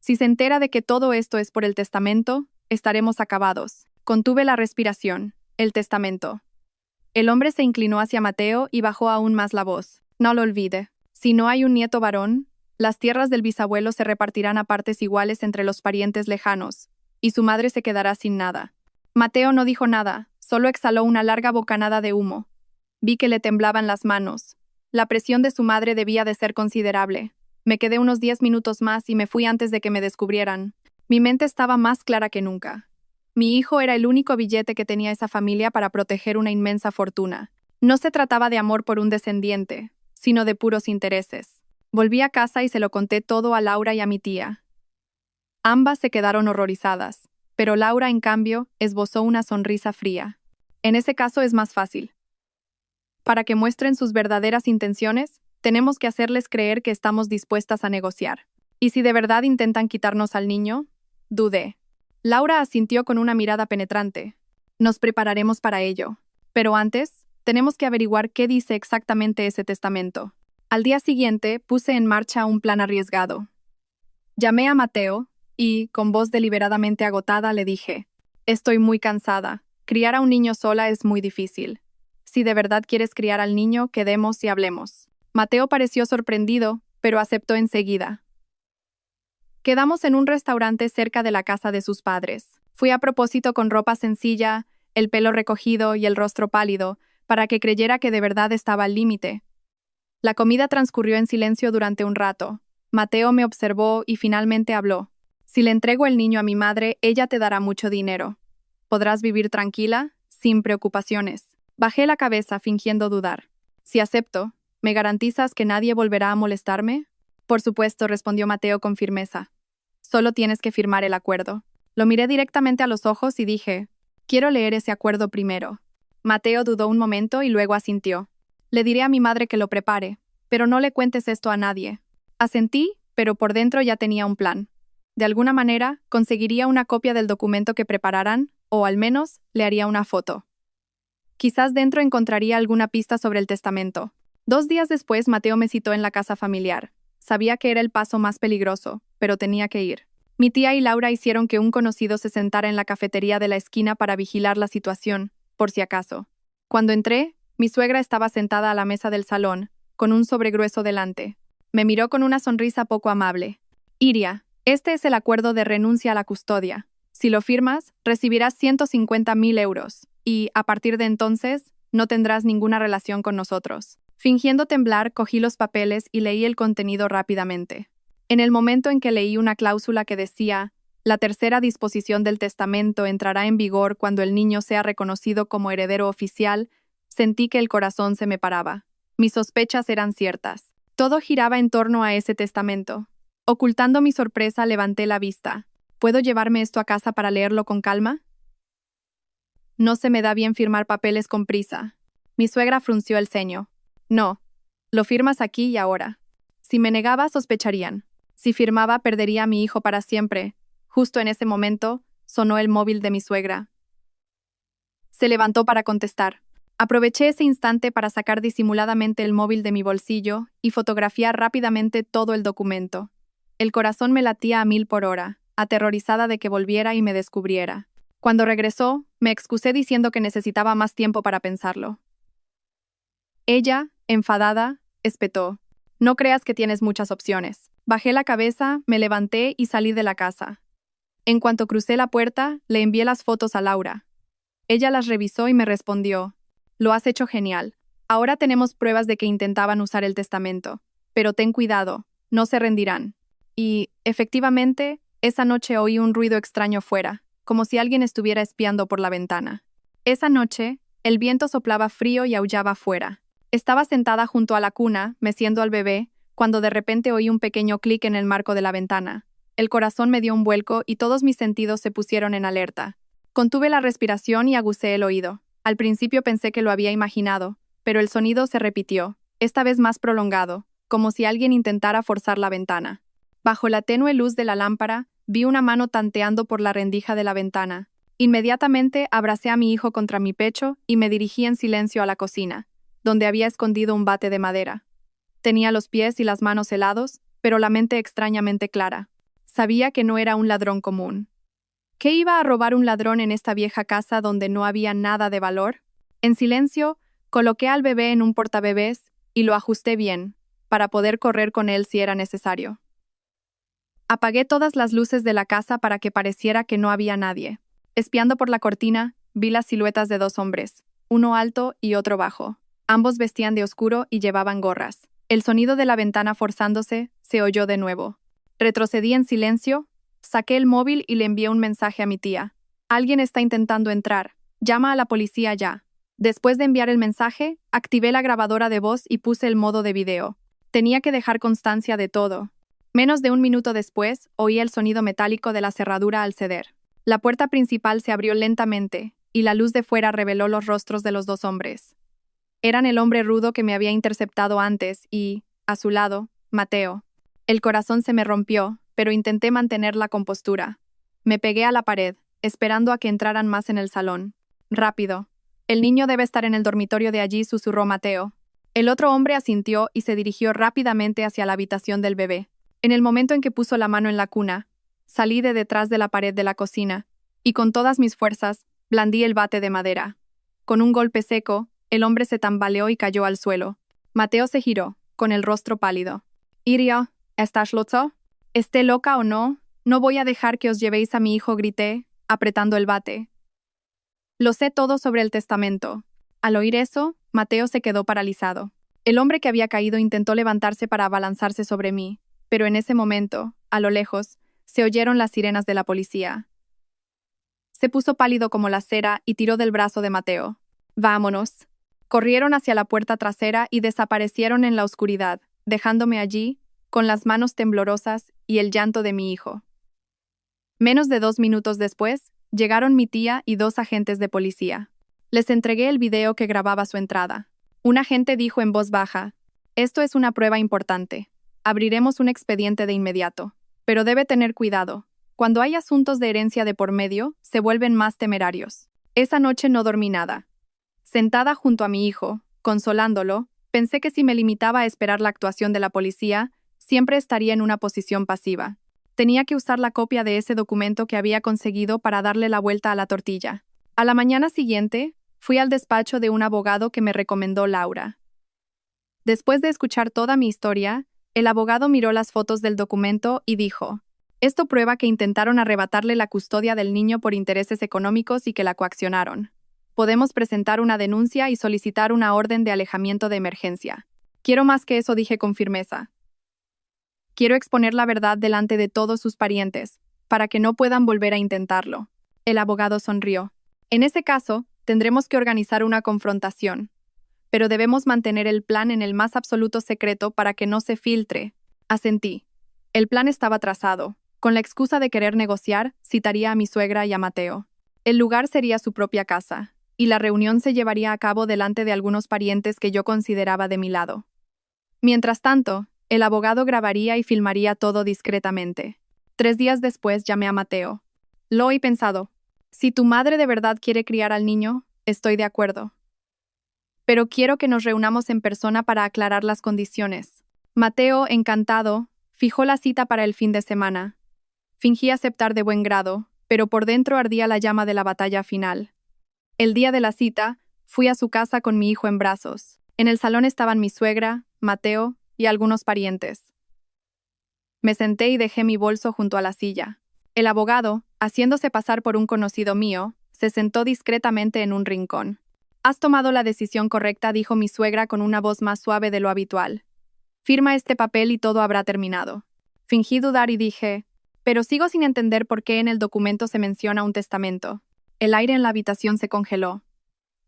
Si se entera de que todo esto es por el testamento, estaremos acabados. Contuve la respiración. El testamento. El hombre se inclinó hacia Mateo y bajó aún más la voz. No lo olvide. Si no hay un nieto varón, las tierras del bisabuelo se repartirán a partes iguales entre los parientes lejanos, y su madre se quedará sin nada. Mateo no dijo nada, solo exhaló una larga bocanada de humo. Vi que le temblaban las manos. La presión de su madre debía de ser considerable. Me quedé unos 10 minutos más y me fui antes de que me descubrieran. Mi mente estaba más clara que nunca. Mi hijo era el único billete que tenía esa familia para proteger una inmensa fortuna. No se trataba de amor por un descendiente, sino de puros intereses. Volví a casa y se lo conté todo a Laura y a mi tía. Ambas se quedaron horrorizadas, pero Laura, en cambio, esbozó una sonrisa fría. En ese caso es más fácil. Para que muestren sus verdaderas intenciones, tenemos que hacerles creer que estamos dispuestas a negociar. ¿Y si de verdad intentan quitarnos al niño? Dudé. Laura asintió con una mirada penetrante. Nos prepararemos para ello. Pero antes, tenemos que averiguar qué dice exactamente ese testamento. Al día siguiente, puse en marcha un plan arriesgado. Llamé a Mateo y, con voz deliberadamente agotada, le dije: estoy muy cansada. Criar a un niño sola es muy difícil. Si de verdad quieres criar al niño, quedemos y hablemos. Mateo pareció sorprendido, pero aceptó enseguida. Quedamos en un restaurante cerca de la casa de sus padres. Fui a propósito con ropa sencilla, el pelo recogido y el rostro pálido, para que creyera que de verdad estaba al límite. La comida transcurrió en silencio durante un rato. Mateo me observó y finalmente habló. Si le entrego el niño a mi madre, ella te dará mucho dinero. Podrás vivir tranquila, sin preocupaciones. Bajé la cabeza fingiendo dudar. Si acepto, ¿me garantizas que nadie volverá a molestarme? Por supuesto, respondió Mateo con firmeza. Solo tienes que firmar el acuerdo. Lo miré directamente a los ojos y dije: quiero leer ese acuerdo primero. Mateo dudó un momento y luego asintió. Le diré a mi madre que lo prepare, pero no le cuentes esto a nadie. Asentí, pero por dentro ya tenía un plan. De alguna manera, conseguiría una copia del documento que prepararan, o al menos, le haría una foto. Quizás dentro encontraría alguna pista sobre el testamento. 2 días después, Mateo me citó en la casa familiar. Sabía que era el paso más peligroso, pero tenía que ir. Mi tía y Laura hicieron que un conocido se sentara en la cafetería de la esquina para vigilar la situación, por si acaso. Cuando entré, mi suegra estaba sentada a la mesa del salón, con un sobre grueso delante. Me miró con una sonrisa poco amable. Iria, este es el acuerdo de renuncia a la custodia. Si lo firmas, recibirás 150.000 euros, y, a partir de entonces, no tendrás ninguna relación con nosotros. Fingiendo temblar, cogí los papeles y leí el contenido rápidamente. En el momento en que leí una cláusula que decía, la tercera disposición del testamento entrará en vigor cuando el niño sea reconocido como heredero oficial, sentí que el corazón se me paraba. Mis sospechas eran ciertas. Todo giraba en torno a ese testamento. Ocultando mi sorpresa, levanté la vista. ¿Puedo llevarme esto a casa para leerlo con calma? No se me da bien firmar papeles con prisa. Mi suegra frunció el ceño. No. Lo firmas aquí y ahora. Si me negaba, sospecharían. Si firmaba, perdería a mi hijo para siempre. Justo en ese momento, sonó el móvil de mi suegra. Se levantó para contestar. Aproveché ese instante para sacar disimuladamente el móvil de mi bolsillo y fotografiar rápidamente todo el documento. El corazón me latía a 1000 por hora, aterrorizada de que volviera y me descubriera. Cuando regresó, me excusé diciendo que necesitaba más tiempo para pensarlo. Ella, enfadada, espetó. No creas que tienes muchas opciones. Bajé la cabeza, me levanté y salí de la casa. En cuanto crucé la puerta, le envié las fotos a Laura. Ella las revisó y me respondió: lo has hecho genial. Ahora tenemos pruebas de que intentaban usar el testamento. Pero ten cuidado, no se rendirán. Y, efectivamente, esa noche oí un ruido extraño fuera, como si alguien estuviera espiando por la ventana. Esa noche, el viento soplaba frío y aullaba fuera. Estaba sentada junto a la cuna, meciendo al bebé, cuando de repente oí un pequeño clic en el marco de la ventana. El corazón me dio un vuelco y todos mis sentidos se pusieron en alerta. Contuve la respiración y aguzé el oído. Al principio pensé que lo había imaginado, pero el sonido se repitió, esta vez más prolongado, como si alguien intentara forzar la ventana. Bajo la tenue luz de la lámpara, vi una mano tanteando por la rendija de la ventana. Inmediatamente abracé a mi hijo contra mi pecho y me dirigí en silencio a la cocina, donde había escondido un bate de madera. Tenía los pies y las manos helados, pero la mente extrañamente clara. Sabía que no era un ladrón común. ¿Qué iba a robar un ladrón en esta vieja casa donde no había nada de valor? En silencio, coloqué al bebé en un portabebés y lo ajusté bien, para poder correr con él si era necesario. Apagué todas las luces de la casa para que pareciera que no había nadie. Espiando por la cortina, vi las siluetas de 2 hombres, uno alto y otro bajo. Ambos vestían de oscuro y llevaban gorras. El sonido de la ventana forzándose se oyó de nuevo. Retrocedí en silencio, saqué el móvil y le envié un mensaje a mi tía. Alguien está intentando entrar. Llama a la policía ya. Después de enviar el mensaje, activé la grabadora de voz y puse el modo de video. Tenía que dejar constancia de todo. Menos de 1 minuto después, oí el sonido metálico de la cerradura al ceder. La puerta principal se abrió lentamente, y la luz de fuera reveló los rostros de los 2 hombres. Eran el hombre rudo que me había interceptado antes y, a su lado, Mateo. El corazón se me rompió, pero intenté mantener la compostura. Me pegué a la pared, esperando a que entraran más en el salón. Rápido. El niño debe estar en el dormitorio de allí, susurró Mateo. El otro hombre asintió y se dirigió rápidamente hacia la habitación del bebé. En el momento en que puso la mano en la cuna, salí de detrás de la pared de la cocina, y con todas mis fuerzas, blandí el bate de madera. Con un golpe seco, el hombre se tambaleó y cayó al suelo. Mateo se giró, con el rostro pálido. «Iria, ¿estás loco? Esté loca o no, no voy a dejar que os llevéis a mi hijo», grité, apretando el bate. Lo sé todo sobre el testamento. Al oír eso, Mateo se quedó paralizado. El hombre que había caído intentó levantarse para abalanzarse sobre mí, pero en ese momento, a lo lejos, se oyeron las sirenas de la policía. Se puso pálido como la cera y tiró del brazo de Mateo. «Vámonos». Corrieron hacia la puerta trasera y desaparecieron en la oscuridad, dejándome allí, con las manos temblorosas y el llanto de mi hijo. Menos de 2 minutos después, llegaron mi tía y 2 agentes de policía. Les entregué el video que grababa su entrada. Un agente dijo en voz baja: «Esto es una prueba importante. Abriremos un expediente de inmediato. Pero debe tener cuidado. Cuando hay asuntos de herencia de por medio, se vuelven más temerarios». Esa noche no dormí nada. Sentada junto a mi hijo, consolándolo, Pensé que si me limitaba a esperar la actuación de la policía, siempre estaría en una posición pasiva. Tenía que usar la copia de ese documento que había conseguido para darle la vuelta a la tortilla. A la mañana siguiente, fui al despacho de un abogado que me recomendó Laura. Después de escuchar toda mi historia, el abogado miró las fotos del documento y dijo: esto prueba que intentaron arrebatarle la custodia del niño por intereses económicos y que la coaccionaron. Podemos presentar una denuncia y solicitar una orden de alejamiento de emergencia. Quiero más que eso, dije con firmeza. Quiero exponer la verdad delante de todos sus parientes, para que no puedan volver a intentarlo. El abogado sonrió. En ese caso, tendremos que organizar una confrontación. Pero debemos mantener el plan en el más absoluto secreto para que no se filtre. Asentí. El plan estaba trazado. Con la excusa de querer negociar, citaría a mi suegra y a Mateo. El lugar sería su propia casa, y la reunión se llevaría a cabo delante de algunos parientes que yo consideraba de mi lado. Mientras tanto, el abogado grabaría y filmaría todo discretamente. 3 días después llamé a Mateo. Lo he pensado. Si tu madre de verdad quiere criar al niño, estoy de acuerdo. Pero quiero que nos reunamos en persona para aclarar las condiciones. Mateo, encantado, fijó la cita para el fin de semana. Fingí aceptar de buen grado, pero por dentro ardía la llama de la batalla final. El día de la cita, fui a su casa con mi hijo en brazos. En el salón estaban mi suegra, Mateo y algunos parientes. Me senté y dejé mi bolso junto a la silla. El abogado, haciéndose pasar por un conocido mío, se sentó discretamente en un rincón. «Has tomado la decisión correcta», dijo mi suegra con una voz más suave de lo habitual. «Firma este papel y todo habrá terminado». Fingí dudar y dije: «Pero sigo sin entender por qué en el documento se menciona un testamento». El aire en la habitación se congeló.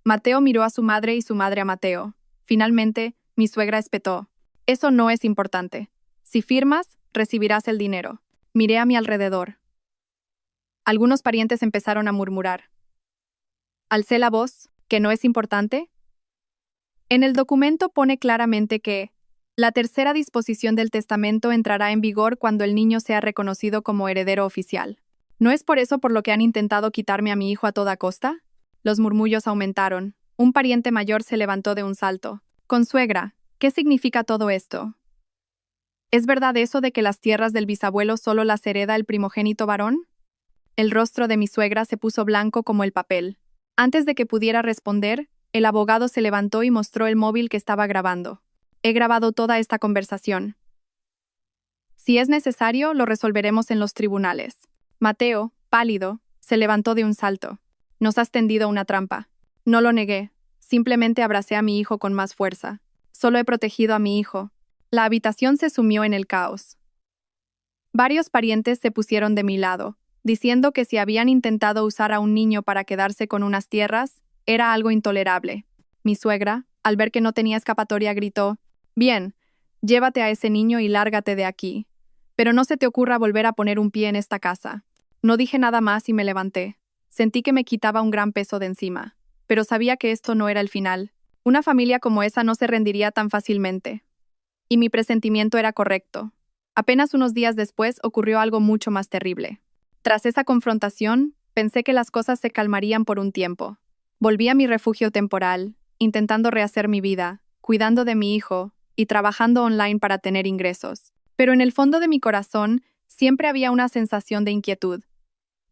Mateo miró a su madre y su madre a Mateo. Finalmente, mi suegra espetó: «Eso no es importante. Si firmas, recibirás el dinero». Miré a mi alrededor. Algunos parientes empezaron a murmurar. Alcé la voz: ¿que no es importante? En el documento pone claramente que la tercera disposición del testamento entrará en vigor cuando el niño sea reconocido como heredero oficial. ¿No es por eso por lo que han intentado quitarme a mi hijo a toda costa? Los murmullos aumentaron. Un pariente mayor se levantó de un salto. «Consuegra, ¿qué significa todo esto? ¿Es verdad eso de que las tierras del bisabuelo solo las hereda el primogénito varón?» El rostro de mi suegra se puso blanco como el papel. Antes de que pudiera responder, el abogado se levantó y mostró el móvil que estaba grabando. «He grabado toda esta conversación. Si es necesario, lo resolveremos en los tribunales». Mateo, pálido, se levantó de un salto. «Nos has tendido una trampa». No lo negué. Simplemente abracé a mi hijo con más fuerza. Solo he protegido a mi hijo. La habitación se sumió en el caos. Varios parientes se pusieron de mi lado, diciendo que si habían intentado usar a un niño para quedarse con unas tierras, era algo intolerable. Mi suegra, al ver que no tenía escapatoria, gritó: «Bien, llévate a ese niño y lárgate de aquí. Pero no se te ocurra volver a poner un pie en esta casa». No dije nada más y me levanté. Sentí que me quitaba un gran peso de encima. Pero sabía que esto no era el final. Una familia como esa no se rendiría tan fácilmente. Y mi presentimiento era correcto. Apenas unos días después ocurrió algo mucho más terrible. Tras esa confrontación, pensé que las cosas se calmarían por un tiempo. Volví a mi refugio temporal, intentando rehacer mi vida, cuidando de mi hijo y trabajando online para tener ingresos. Pero en el fondo de mi corazón siempre había una sensación de inquietud.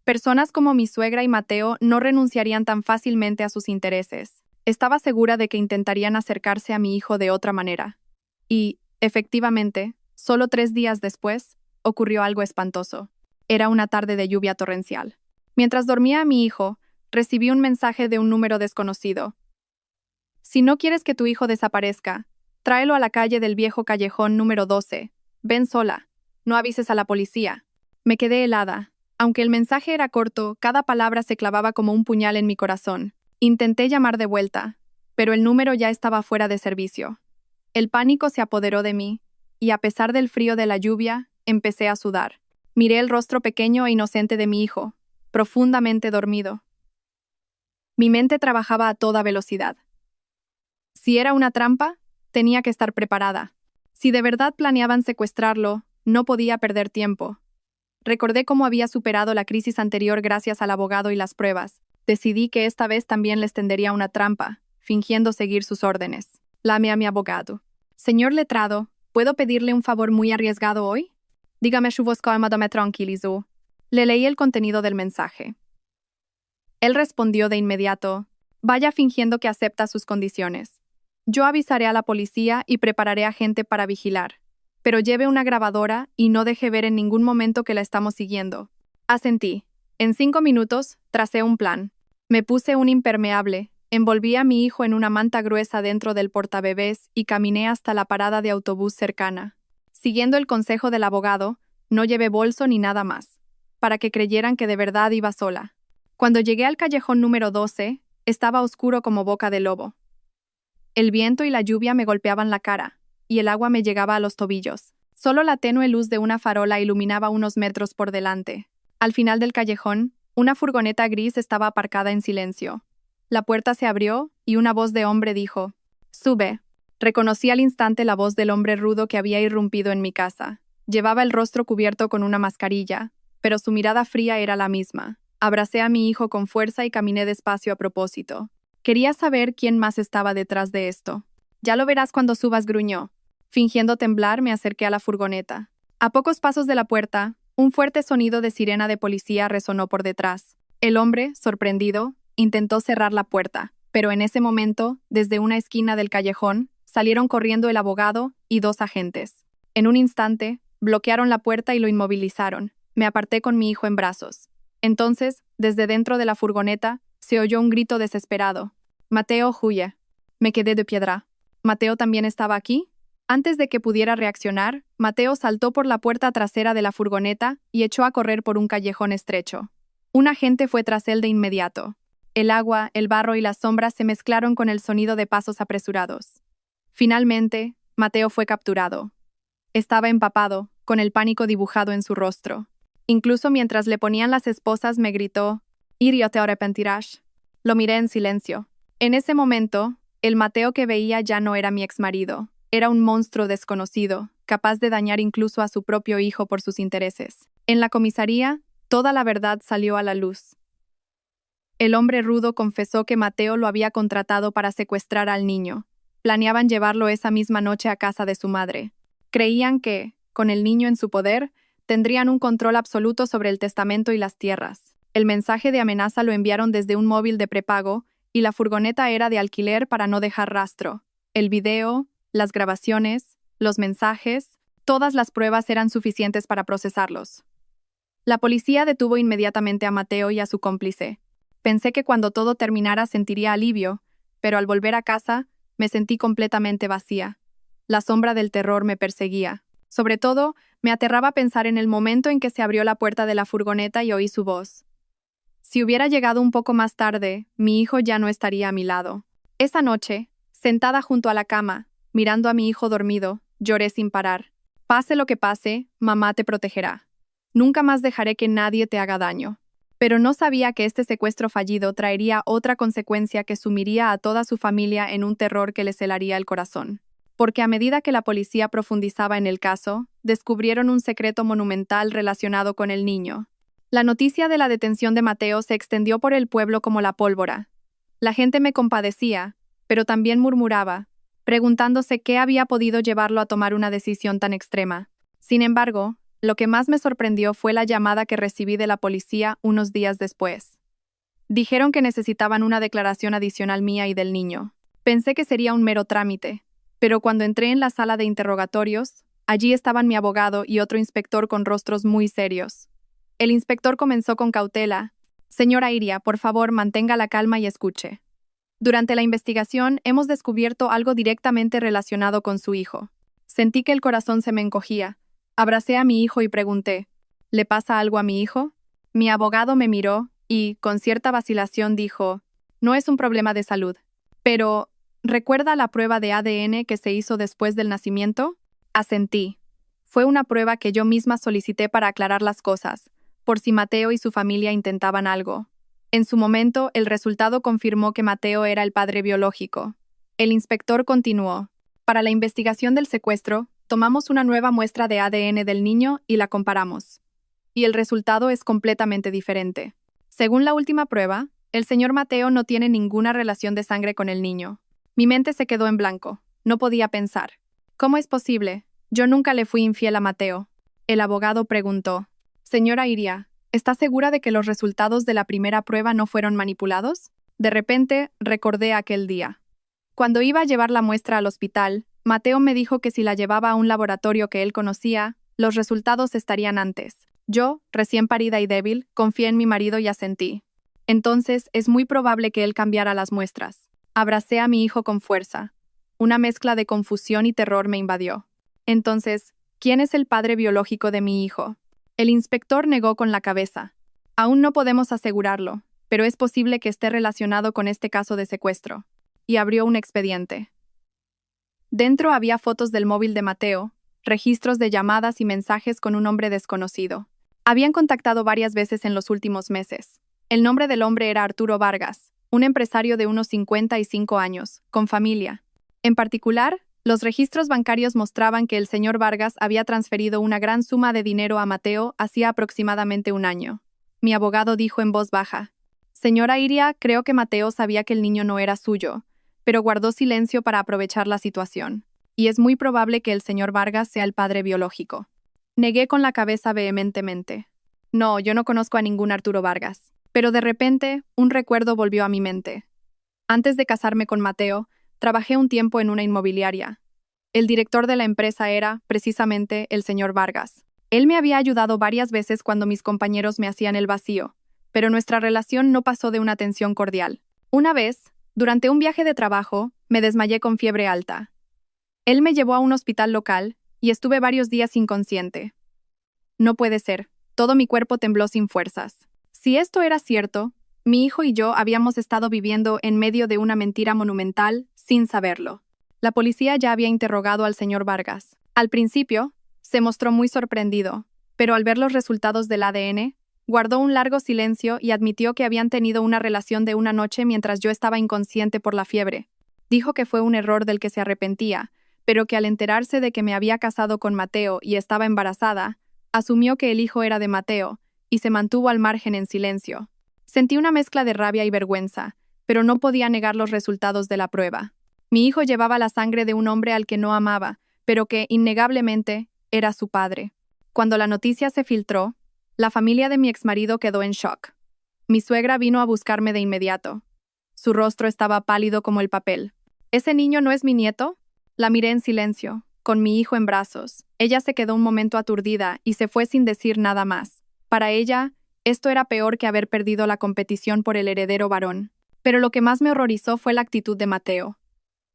Personas como mi suegra y Mateo no renunciarían tan fácilmente a sus intereses. Estaba segura de que intentarían acercarse a mi hijo de otra manera. Y, efectivamente, solo 3 días después, ocurrió algo espantoso. Era una tarde de lluvia torrencial. Mientras dormía a mi hijo, recibí un mensaje de un número desconocido. «Si no quieres que tu hijo desaparezca, tráelo a la calle del viejo callejón número 12. Ven sola. No avises a la policía». Me quedé helada. Aunque el mensaje era corto, cada palabra se clavaba como un puñal en mi corazón. Intenté llamar de vuelta, pero el número ya estaba fuera de servicio. El pánico se apoderó de mí, y a pesar del frío de la lluvia, empecé a sudar. Miré el rostro pequeño e inocente de mi hijo, profundamente dormido. Mi mente trabajaba a toda velocidad. Si era una trampa, tenía que estar preparada. Si de verdad planeaban secuestrarlo, no podía perder tiempo. Recordé cómo había superado la crisis anterior gracias al abogado y las pruebas. Decidí que esta vez también les tendería una trampa, fingiendo seguir sus órdenes. Lame a mi abogado. Señor letrado, ¿puedo pedirle un favor muy arriesgado hoy? Dígame su voz calmada me tranquilizó. Le leí el contenido del mensaje. Él respondió de inmediato, vaya fingiendo que acepta sus condiciones. Yo avisaré a la policía y prepararé a gente para vigilar. Pero lleve una grabadora y no deje ver en ningún momento que la estamos siguiendo. Asentí. En 5 minutos, tracé un plan. Me puse un impermeable, envolví a mi hijo en una manta gruesa dentro del portabebés y caminé hasta la parada de autobús cercana. Siguiendo el consejo del abogado, no llevé bolso ni nada más, para que creyeran que de verdad iba sola. Cuando llegué al callejón número 12, estaba oscuro como boca de lobo. El viento y la lluvia me golpeaban la cara, y el agua me llegaba a los tobillos. Solo la tenue luz de una farola iluminaba unos metros por delante. Al final del callejón, una furgoneta gris estaba aparcada en silencio. La puerta se abrió y una voz de hombre dijo, «Sube». Reconocí al instante la voz del hombre rudo que había irrumpido en mi casa. Llevaba el rostro cubierto con una mascarilla, pero su mirada fría era la misma. Abracé a mi hijo con fuerza y caminé despacio a propósito. Quería saber quién más estaba detrás de esto. «Ya lo verás cuando subas», gruñó. Fingiendo temblar, me acerqué a la furgoneta. A pocos pasos de la puerta, un fuerte sonido de sirena de policía resonó por detrás. El hombre, sorprendido, intentó cerrar la puerta, pero en ese momento, desde una esquina del callejón, salieron corriendo el abogado y 2 agentes. En un instante, bloquearon la puerta y lo inmovilizaron. Me aparté con mi hijo en brazos. Entonces, desde dentro de la furgoneta, se oyó un grito desesperado. «Mateo, huye». Me quedé de piedra. ¿Mateo también estaba aquí? Antes de que pudiera reaccionar, Mateo saltó por la puerta trasera de la furgoneta y echó a correr por un callejón estrecho. Un agente fue tras él de inmediato. El agua, el barro y las sombras se mezclaron con el sonido de pasos apresurados. Finalmente, Mateo fue capturado. Estaba empapado, con el pánico dibujado en su rostro. Incluso mientras le ponían las esposas me gritó, «Irio, te arrepentirás». Lo miré en silencio. En ese momento, el Mateo que veía ya no era mi exmarido. Era un monstruo desconocido, capaz de dañar incluso a su propio hijo por sus intereses. En la comisaría, toda la verdad salió a la luz. El hombre rudo confesó que Mateo lo había contratado para secuestrar al niño. Planeaban llevarlo esa misma noche a casa de su madre. Creían que, con el niño en su poder, tendrían un control absoluto sobre el testamento y las tierras. El mensaje de amenaza lo enviaron desde un móvil de prepago y la furgoneta era de alquiler para no dejar rastro. El video, las grabaciones, los mensajes, todas las pruebas eran suficientes para procesarlos. La policía detuvo inmediatamente a Mateo y a su cómplice. Pensé que cuando todo terminara sentiría alivio, pero al volver a casa, me sentí completamente vacía. La sombra del terror me perseguía. Sobre todo, me aterraba pensar en el momento en que se abrió la puerta de la furgoneta y oí su voz. Si hubiera llegado un poco más tarde, mi hijo ya no estaría a mi lado. Esa noche, sentada junto a la cama, mirando a mi hijo dormido, lloré sin parar. Pase lo que pase, mamá te protegerá. Nunca más dejaré que nadie te haga daño. Pero no sabía que este secuestro fallido traería otra consecuencia que sumiría a toda su familia en un terror que les helaría el corazón. Porque a medida que la policía profundizaba en el caso, descubrieron un secreto monumental relacionado con el niño. La noticia de la detención de Mateo se extendió por el pueblo como la pólvora. La gente me compadecía, pero también murmuraba, preguntándose qué había podido llevarlo a tomar una decisión tan extrema. Sin embargo, lo que más me sorprendió fue la llamada que recibí de la policía unos días después. Dijeron que necesitaban una declaración adicional mía y del niño. Pensé que sería un mero trámite, pero cuando entré en la sala de interrogatorios, allí estaban mi abogado y otro inspector con rostros muy serios. El inspector comenzó con cautela. «Señora Iria, por favor, mantenga la calma y escuche. Durante la investigación hemos descubierto algo directamente relacionado con su hijo». Sentí que el corazón se me encogía. Abracé a mi hijo y pregunté, «¿Le pasa algo a mi hijo?». Mi abogado me miró y, con cierta vacilación, dijo, «No es un problema de salud. Pero, ¿recuerda la prueba de ADN que se hizo después del nacimiento?». Asentí. Fue una prueba que yo misma solicité para aclarar las cosas, por si Mateo y su familia intentaban algo. En su momento, el resultado confirmó que Mateo era el padre biológico. El inspector continuó. «Para la investigación del secuestro, tomamos una nueva muestra de ADN del niño y la comparamos. Y el resultado es completamente diferente. Según la última prueba, el señor Mateo no tiene ninguna relación de sangre con el niño». Mi mente se quedó en blanco. No podía pensar. ¿Cómo es posible? Yo nunca le fui infiel a Mateo. El abogado preguntó. Señora Iria, ¿está segura de que los resultados de la primera prueba no fueron manipulados? De repente, recordé aquel día. Cuando iba a llevar la muestra al hospital, Mateo me dijo que si la llevaba a un laboratorio que él conocía, los resultados estarían antes. Yo, recién parida y débil, confié en mi marido y asentí. Entonces, es muy probable que él cambiara las muestras. Abracé a mi hijo con fuerza. Una mezcla de confusión y terror me invadió. Entonces, ¿quién es el padre biológico de mi hijo? El inspector negó con la cabeza. Aún no podemos asegurarlo, pero es posible que esté relacionado con este caso de secuestro. Y abrió un expediente. Dentro había fotos del móvil de Mateo, registros de llamadas y mensajes con un hombre desconocido. Habían contactado varias veces en los últimos meses. El nombre del hombre era Arturo Vargas, un empresario de unos 55 años, con familia. En particular, los registros bancarios mostraban que el señor Vargas había transferido una gran suma de dinero a Mateo hacía aproximadamente un año. Mi abogado dijo en voz baja: Señora Iria, creo que Mateo sabía que el niño no era suyo, pero guardó silencio para aprovechar la situación. Y es muy probable que el señor Vargas sea el padre biológico. Negué con la cabeza vehementemente. No, yo no conozco a ningún Arturo Vargas. Pero de repente, un recuerdo volvió a mi mente. Antes de casarme con Mateo, trabajé un tiempo en una inmobiliaria. El director de la empresa era, precisamente, el señor Vargas. Él me había ayudado varias veces cuando mis compañeros me hacían el vacío, pero nuestra relación no pasó de una tensión cordial. Una vez, durante un viaje de trabajo, me desmayé con fiebre alta. Él me llevó a un hospital local y estuve varios días inconsciente. No puede ser, todo mi cuerpo tembló sin fuerzas. Si esto era cierto, mi hijo y yo habíamos estado viviendo en medio de una mentira monumental sin saberlo. La policía ya había interrogado al señor Vargas. Al principio, se mostró muy sorprendido, pero al ver los resultados del ADN, guardó un largo silencio y admitió que habían tenido una relación de una noche mientras yo estaba inconsciente por la fiebre. Dijo que fue un error del que se arrepentía, pero que al enterarse de que me había casado con Mateo y estaba embarazada, asumió que el hijo era de Mateo y se mantuvo al margen en silencio. Sentí una mezcla de rabia y vergüenza, pero no podía negar los resultados de la prueba. Mi hijo llevaba la sangre de un hombre al que no amaba, pero que, innegablemente, era su padre. Cuando la noticia se filtró, la familia de mi exmarido quedó en shock. Mi suegra vino a buscarme de inmediato. Su rostro estaba pálido como el papel. ¿Ese niño no es mi nieto? La miré en silencio, con mi hijo en brazos. Ella se quedó un momento aturdida y se fue sin decir nada más. Para ella, esto era peor que haber perdido la competición por el heredero varón. Pero lo que más me horrorizó fue la actitud de Mateo.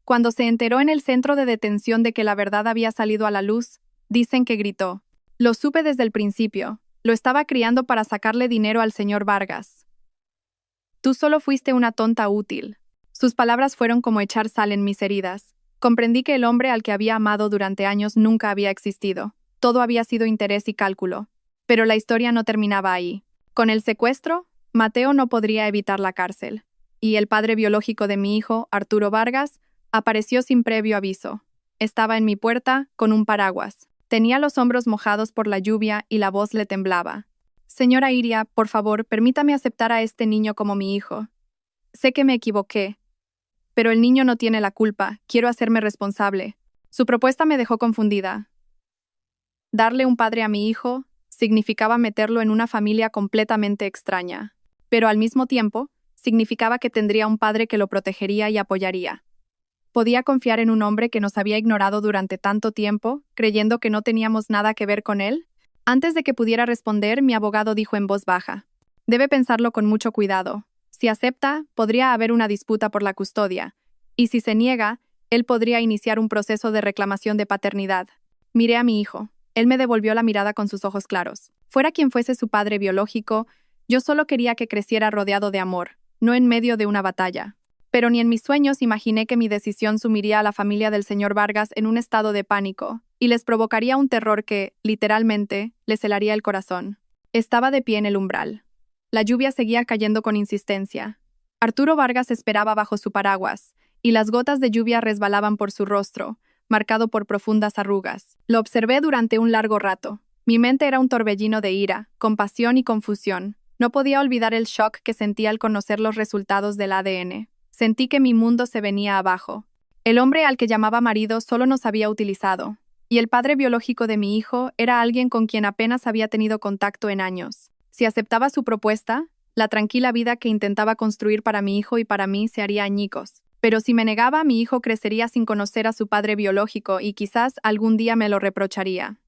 Cuando se enteró en el centro de detención de que la verdad había salido a la luz, dicen que gritó: Lo supe desde el principio. Lo estaba criando para sacarle dinero al señor Vargas. Tú solo fuiste una tonta útil. Sus palabras fueron como echar sal en mis heridas. Comprendí que el hombre al que había amado durante años nunca había existido. Todo había sido interés y cálculo. Pero la historia no terminaba ahí. Con el secuestro, Mateo no podría evitar la cárcel. Y el padre biológico de mi hijo, Arturo Vargas, apareció sin previo aviso. Estaba en mi puerta, con un paraguas. Tenía los hombros mojados por la lluvia y la voz le temblaba. Señora Iria, por favor, permítame aceptar a este niño como mi hijo. Sé que me equivoqué, pero el niño no tiene la culpa. Quiero hacerme responsable. Su propuesta me dejó confundida. Darle un padre a mi hijo significaba meterlo en una familia completamente extraña, pero al mismo tiempo, significaba que tendría un padre que lo protegería y apoyaría. ¿Podía confiar en un hombre que nos había ignorado durante tanto tiempo, creyendo que no teníamos nada que ver con él? Antes de que pudiera responder, mi abogado dijo en voz baja: Debe pensarlo con mucho cuidado. Si acepta, podría haber una disputa por la custodia, y si se niega, él podría iniciar un proceso de reclamación de paternidad. Miré a mi hijo. Él me devolvió la mirada con sus ojos claros. Fuera quien fuese su padre biológico, yo solo quería que creciera rodeado de amor, no en medio de una batalla. Pero ni en mis sueños imaginé que mi decisión sumiría a la familia del señor Vargas en un estado de pánico y les provocaría un terror que, literalmente, les helaría el corazón. Estaba de pie en el umbral. La lluvia seguía cayendo con insistencia. Arturo Vargas esperaba bajo su paraguas, y las gotas de lluvia resbalaban por su rostro, marcado por profundas arrugas. Lo observé durante un largo rato. Mi mente era un torbellino de ira, compasión y confusión. No podía olvidar el shock que sentí al conocer los resultados del ADN. Sentí que mi mundo se venía abajo. El hombre al que llamaba marido solo nos había utilizado, y el padre biológico de mi hijo era alguien con quien apenas había tenido contacto en años. Si aceptaba su propuesta, la tranquila vida que intentaba construir para mi hijo y para mí se haría añicos. Pero si me negaba, mi hijo crecería sin conocer a su padre biológico y quizás algún día me lo reprocharía.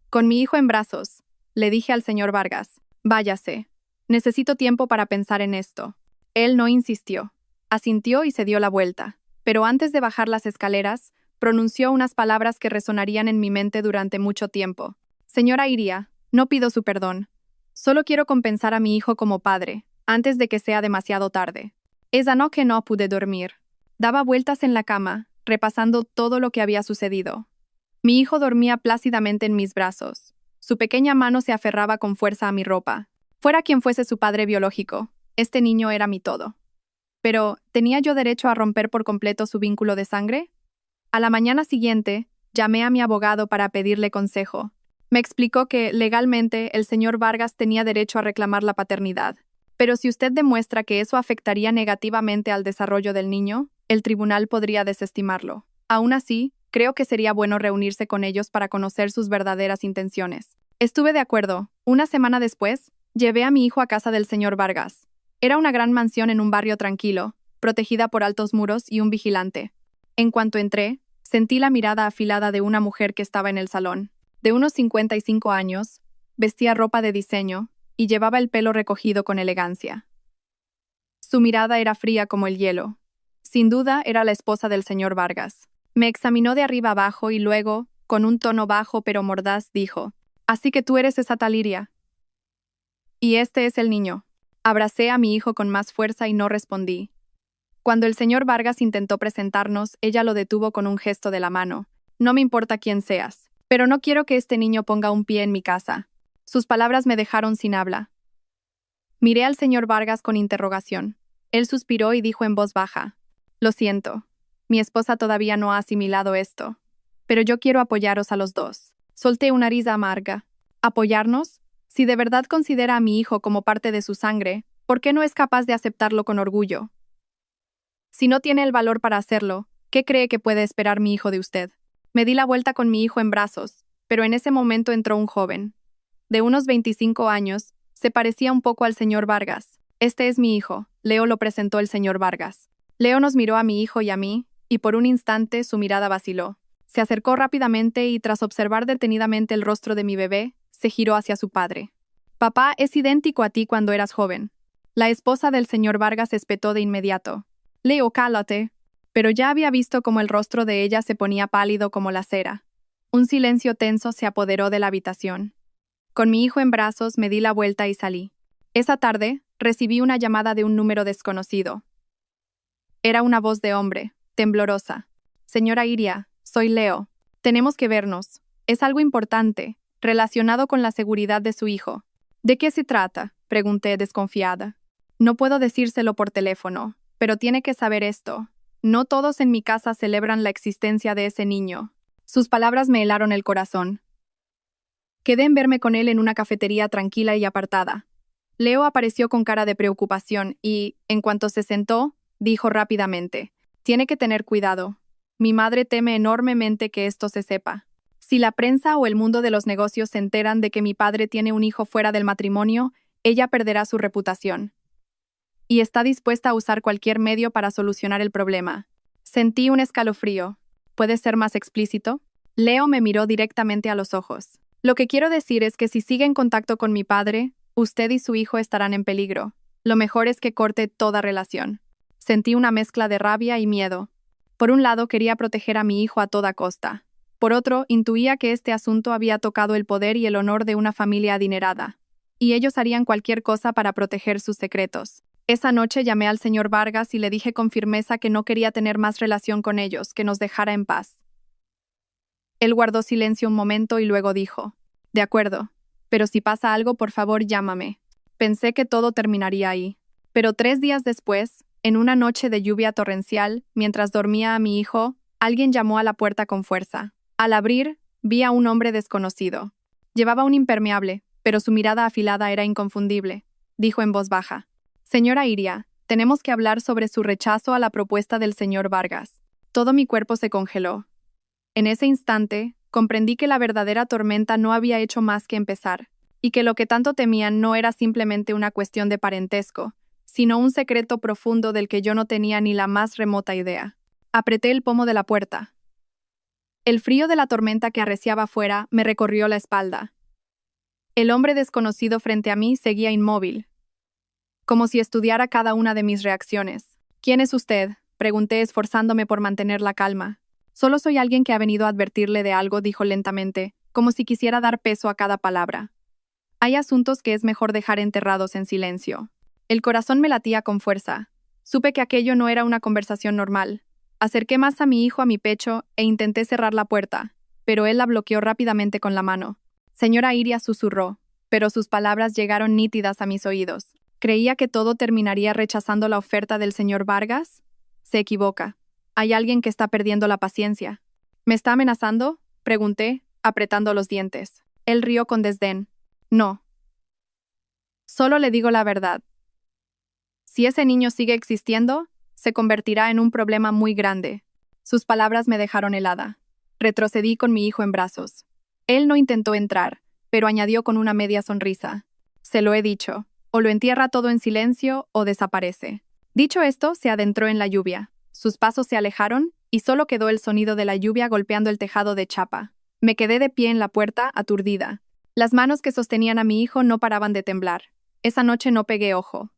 Con mi hijo en brazos, le dije al señor Vargas, váyase. Necesito tiempo para pensar en esto. Él no insistió. Asintió y se dio la vuelta. Pero antes de bajar las escaleras, pronunció unas palabras que resonarían en mi mente durante mucho tiempo. Señora Iría, no pido su perdón. Solo quiero compensar a mi hijo como padre, antes de que sea demasiado tarde. Esa noche no pude dormir. Daba vueltas en la cama, repasando todo lo que había sucedido. Mi hijo dormía plácidamente en mis brazos. Su pequeña mano se aferraba con fuerza a mi ropa. Fuera quien fuese su padre biológico, este niño era mi todo. Pero, ¿tenía yo derecho a romper por completo su vínculo de sangre? A la mañana siguiente, llamé a mi abogado para pedirle consejo. Me explicó que, legalmente, el señor Vargas tenía derecho a reclamar la paternidad. Pero si usted demuestra que eso afectaría negativamente al desarrollo del niño, el tribunal podría desestimarlo. Aún así, creo que sería bueno reunirse con ellos para conocer sus verdaderas intenciones. Estuve de acuerdo. Una semana después, llevé a mi hijo a casa del señor Vargas. Era una gran mansión en un barrio tranquilo, protegida por altos muros y un vigilante. En cuanto entré, sentí la mirada afilada de una mujer que estaba en el salón. De unos 55 años, vestía ropa de diseño y llevaba el pelo recogido con elegancia. Su mirada era fría como el hielo. Sin duda, era la esposa del señor Vargas. Me examinó de arriba abajo y luego, con un tono bajo pero mordaz, dijo, «Así que tú eres esa tal Iria. Y este es el niño». Abracé a mi hijo con más fuerza y no respondí. Cuando el señor Vargas intentó presentarnos, ella lo detuvo con un gesto de la mano. «No me importa quién seas, pero no quiero que este niño ponga un pie en mi casa». Sus palabras me dejaron sin habla. Miré al señor Vargas con interrogación. Él suspiró y dijo en voz baja, «Lo siento. Mi esposa todavía no ha asimilado esto. Pero yo quiero apoyaros a los dos». Solté una risa amarga. ¿Apoyarnos? Si de verdad considera a mi hijo como parte de su sangre, ¿por qué no es capaz de aceptarlo con orgullo? Si no tiene el valor para hacerlo, ¿qué cree que puede esperar mi hijo de usted? Me di la vuelta con mi hijo en brazos, pero en ese momento entró un joven. De unos 25 años, se parecía un poco al señor Vargas. «Este es mi hijo», Leo lo presentó el señor Vargas. Leo nos miró a mi hijo y a mí, y por un instante su mirada vaciló. Se acercó rápidamente y, tras observar detenidamente el rostro de mi bebé, se giró hacia su padre. «Papá es idéntico a ti cuando eras joven». La esposa del señor Vargas espetó de inmediato. «Leo, cállate». Pero ya había visto cómo el rostro de ella se ponía pálido como la cera. Un silencio tenso se apoderó de la habitación. Con mi hijo en brazos me di la vuelta y salí. Esa tarde, recibí una llamada de un número desconocido. Era una voz de hombre, temblorosa. «Señora Iria, soy Leo. Tenemos que vernos. Es algo importante, relacionado con la seguridad de su hijo». «¿De qué se trata?», pregunté desconfiada. «No puedo decírselo por teléfono, pero tiene que saber esto. No todos en mi casa celebran la existencia de ese niño». Sus palabras me helaron el corazón. Quedé en verme con él en una cafetería tranquila y apartada. Leo apareció con cara de preocupación y, en cuanto se sentó, dijo rápidamente, «Tiene que tener cuidado. Mi madre teme enormemente que esto se sepa. Si la prensa o el mundo de los negocios se enteran de que mi padre tiene un hijo fuera del matrimonio, ella perderá su reputación. Y está dispuesta a usar cualquier medio para solucionar el problema». Sentí un escalofrío. ¿Puedes ser más explícito? Leo me miró directamente a los ojos. «Lo que quiero decir es que si sigue en contacto con mi padre, usted y su hijo estarán en peligro. Lo mejor es que corte toda relación». Sentí una mezcla de rabia y miedo. Por un lado, quería proteger a mi hijo a toda costa. Por otro, intuía que este asunto había tocado el poder y el honor de una familia adinerada. Y ellos harían cualquier cosa para proteger sus secretos. Esa noche llamé al señor Vargas y le dije con firmeza que no quería tener más relación con ellos, que nos dejara en paz. Él guardó silencio un momento y luego dijo, «De acuerdo, pero si pasa algo, por favor, llámame». Pensé que todo terminaría ahí. Pero 3 días después, en una noche de lluvia torrencial, mientras dormía a mi hijo, alguien llamó a la puerta con fuerza. Al abrir, vi a un hombre desconocido. Llevaba un impermeable, pero su mirada afilada era inconfundible. Dijo en voz baja, «Señora Iria, tenemos que hablar sobre su rechazo a la propuesta del señor Vargas». Todo mi cuerpo se congeló. En ese instante, comprendí que la verdadera tormenta no había hecho más que empezar, y que lo que tanto temían no era simplemente una cuestión de parentesco, sino un secreto profundo del que yo no tenía ni la más remota idea. Apreté el pomo de la puerta. El frío de la tormenta que arreciaba afuera me recorrió la espalda. El hombre desconocido frente a mí seguía inmóvil, como si estudiara cada una de mis reacciones. ¿Quién es usted?, pregunté esforzándome por mantener la calma. Solo soy alguien que ha venido a advertirle de algo, dijo lentamente, como si quisiera dar peso a cada palabra. Hay asuntos que es mejor dejar enterrados en silencio. El corazón me latía con fuerza. Supe que aquello no era una conversación normal. Acerqué más a mi hijo a mi pecho e intenté cerrar la puerta, pero él la bloqueó rápidamente con la mano. Señora Iria, susurró, pero sus palabras llegaron nítidas a mis oídos. ¿Creía que todo terminaría rechazando la oferta del señor Vargas? Se equivoca. Hay alguien que está perdiendo la paciencia. ¿Me está amenazando?, pregunté, apretando los dientes. Él rió con desdén. No. Solo le digo la verdad. Si ese niño sigue existiendo, se convertirá en un problema muy grande. Sus palabras me dejaron helada. Retrocedí con mi hijo en brazos. Él no intentó entrar, pero añadió con una media sonrisa. Se lo he dicho. O lo entierra todo en silencio o desaparece. Dicho esto, se adentró en la lluvia. Sus pasos se alejaron y solo quedó el sonido de la lluvia golpeando el tejado de chapa. Me quedé de pie en la puerta, aturdida. Las manos que sostenían a mi hijo no paraban de temblar. Esa noche no pegué ojo.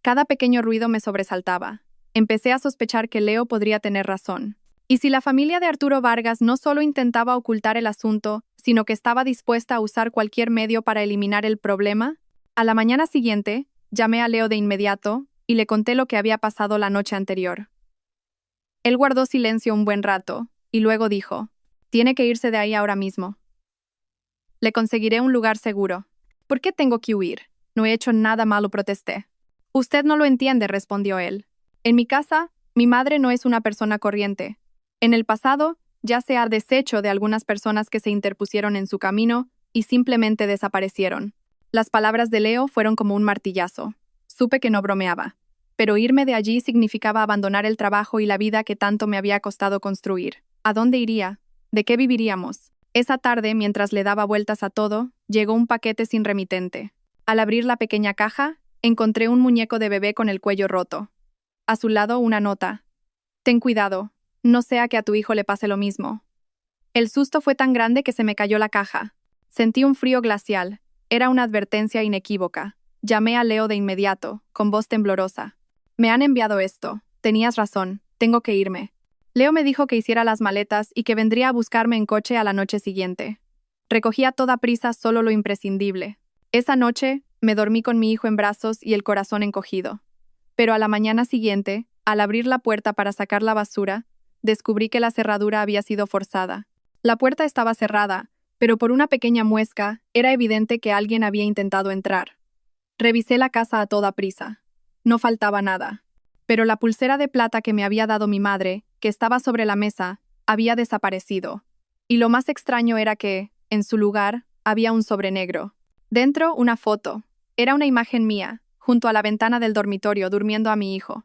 Cada pequeño ruido me sobresaltaba. Empecé a sospechar que Leo podría tener razón. Y si la familia de Arturo Vargas no solo intentaba ocultar el asunto, sino que estaba dispuesta a usar cualquier medio para eliminar el problema. A la mañana siguiente, llamé a Leo de inmediato y le conté lo que había pasado la noche anterior. Él guardó silencio un buen rato y luego dijo, «Tiene que irse de ahí ahora mismo. Le conseguiré un lugar seguro». «¿Por qué tengo que huir? No he hecho nada malo», protesté. «Usted no lo entiende», respondió él. «En mi casa, mi madre no es una persona corriente. En el pasado, ya se ha deshecho de algunas personas que se interpusieron en su camino y simplemente desaparecieron». Las palabras de Leo fueron como un martillazo. Supe que no bromeaba. Pero irme de allí significaba abandonar el trabajo y la vida que tanto me había costado construir. ¿A dónde iría? ¿De qué viviríamos? Esa tarde, mientras le daba vueltas a todo, llegó un paquete sin remitente. Al abrir la pequeña caja, encontré un muñeco de bebé con el cuello roto. A su lado, una nota. «Ten cuidado, no sea que a tu hijo le pase lo mismo». El susto fue tan grande que se me cayó la caja. Sentí un frío glacial. Era una advertencia inequívoca. Llamé a Leo de inmediato, con voz temblorosa. «Me han enviado esto. Tenías razón. Tengo que irme». Leo me dijo que hiciera las maletas y que vendría a buscarme en coche a la noche siguiente. Recogí a toda prisa solo lo imprescindible. Esa noche, me dormí con mi hijo en brazos y el corazón encogido. Pero a la mañana siguiente, al abrir la puerta para sacar la basura, descubrí que la cerradura había sido forzada. La puerta estaba cerrada, pero por una pequeña muesca, era evidente que alguien había intentado entrar. Revisé la casa a toda prisa. No faltaba nada. Pero la pulsera de plata que me había dado mi madre, que estaba sobre la mesa, había desaparecido. Y lo más extraño era que, en su lugar, había un sobre negro. Dentro, una foto. Era una imagen mía, junto a la ventana del dormitorio, durmiendo a mi hijo.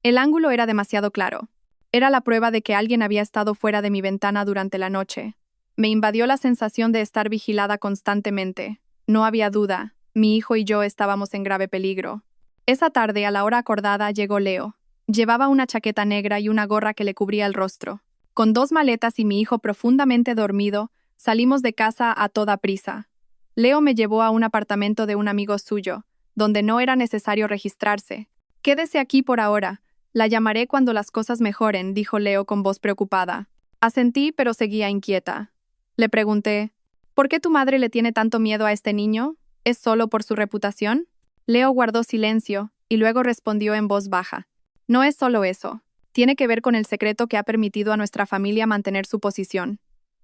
El ángulo era demasiado claro. Era la prueba de que alguien había estado fuera de mi ventana durante la noche. Me invadió la sensación de estar vigilada constantemente. No había duda, mi hijo y yo estábamos en grave peligro. Esa tarde, a la hora acordada, llegó Leo. Llevaba una chaqueta negra y una gorra que le cubría el rostro. Con 2 maletas y mi hijo profundamente dormido, salimos de casa a toda prisa. Leo me llevó a un apartamento de un amigo suyo, donde no era necesario registrarse. «Quédese aquí por ahora. La llamaré cuando las cosas mejoren», dijo Leo con voz preocupada. Asentí, pero seguía inquieta. Le pregunté, «¿Por qué tu madre le tiene tanto miedo a este niño? ¿Es solo por su reputación?» Leo guardó silencio y luego respondió en voz baja. «No es solo eso. Tiene que ver con el secreto que ha permitido a nuestra familia mantener su posición.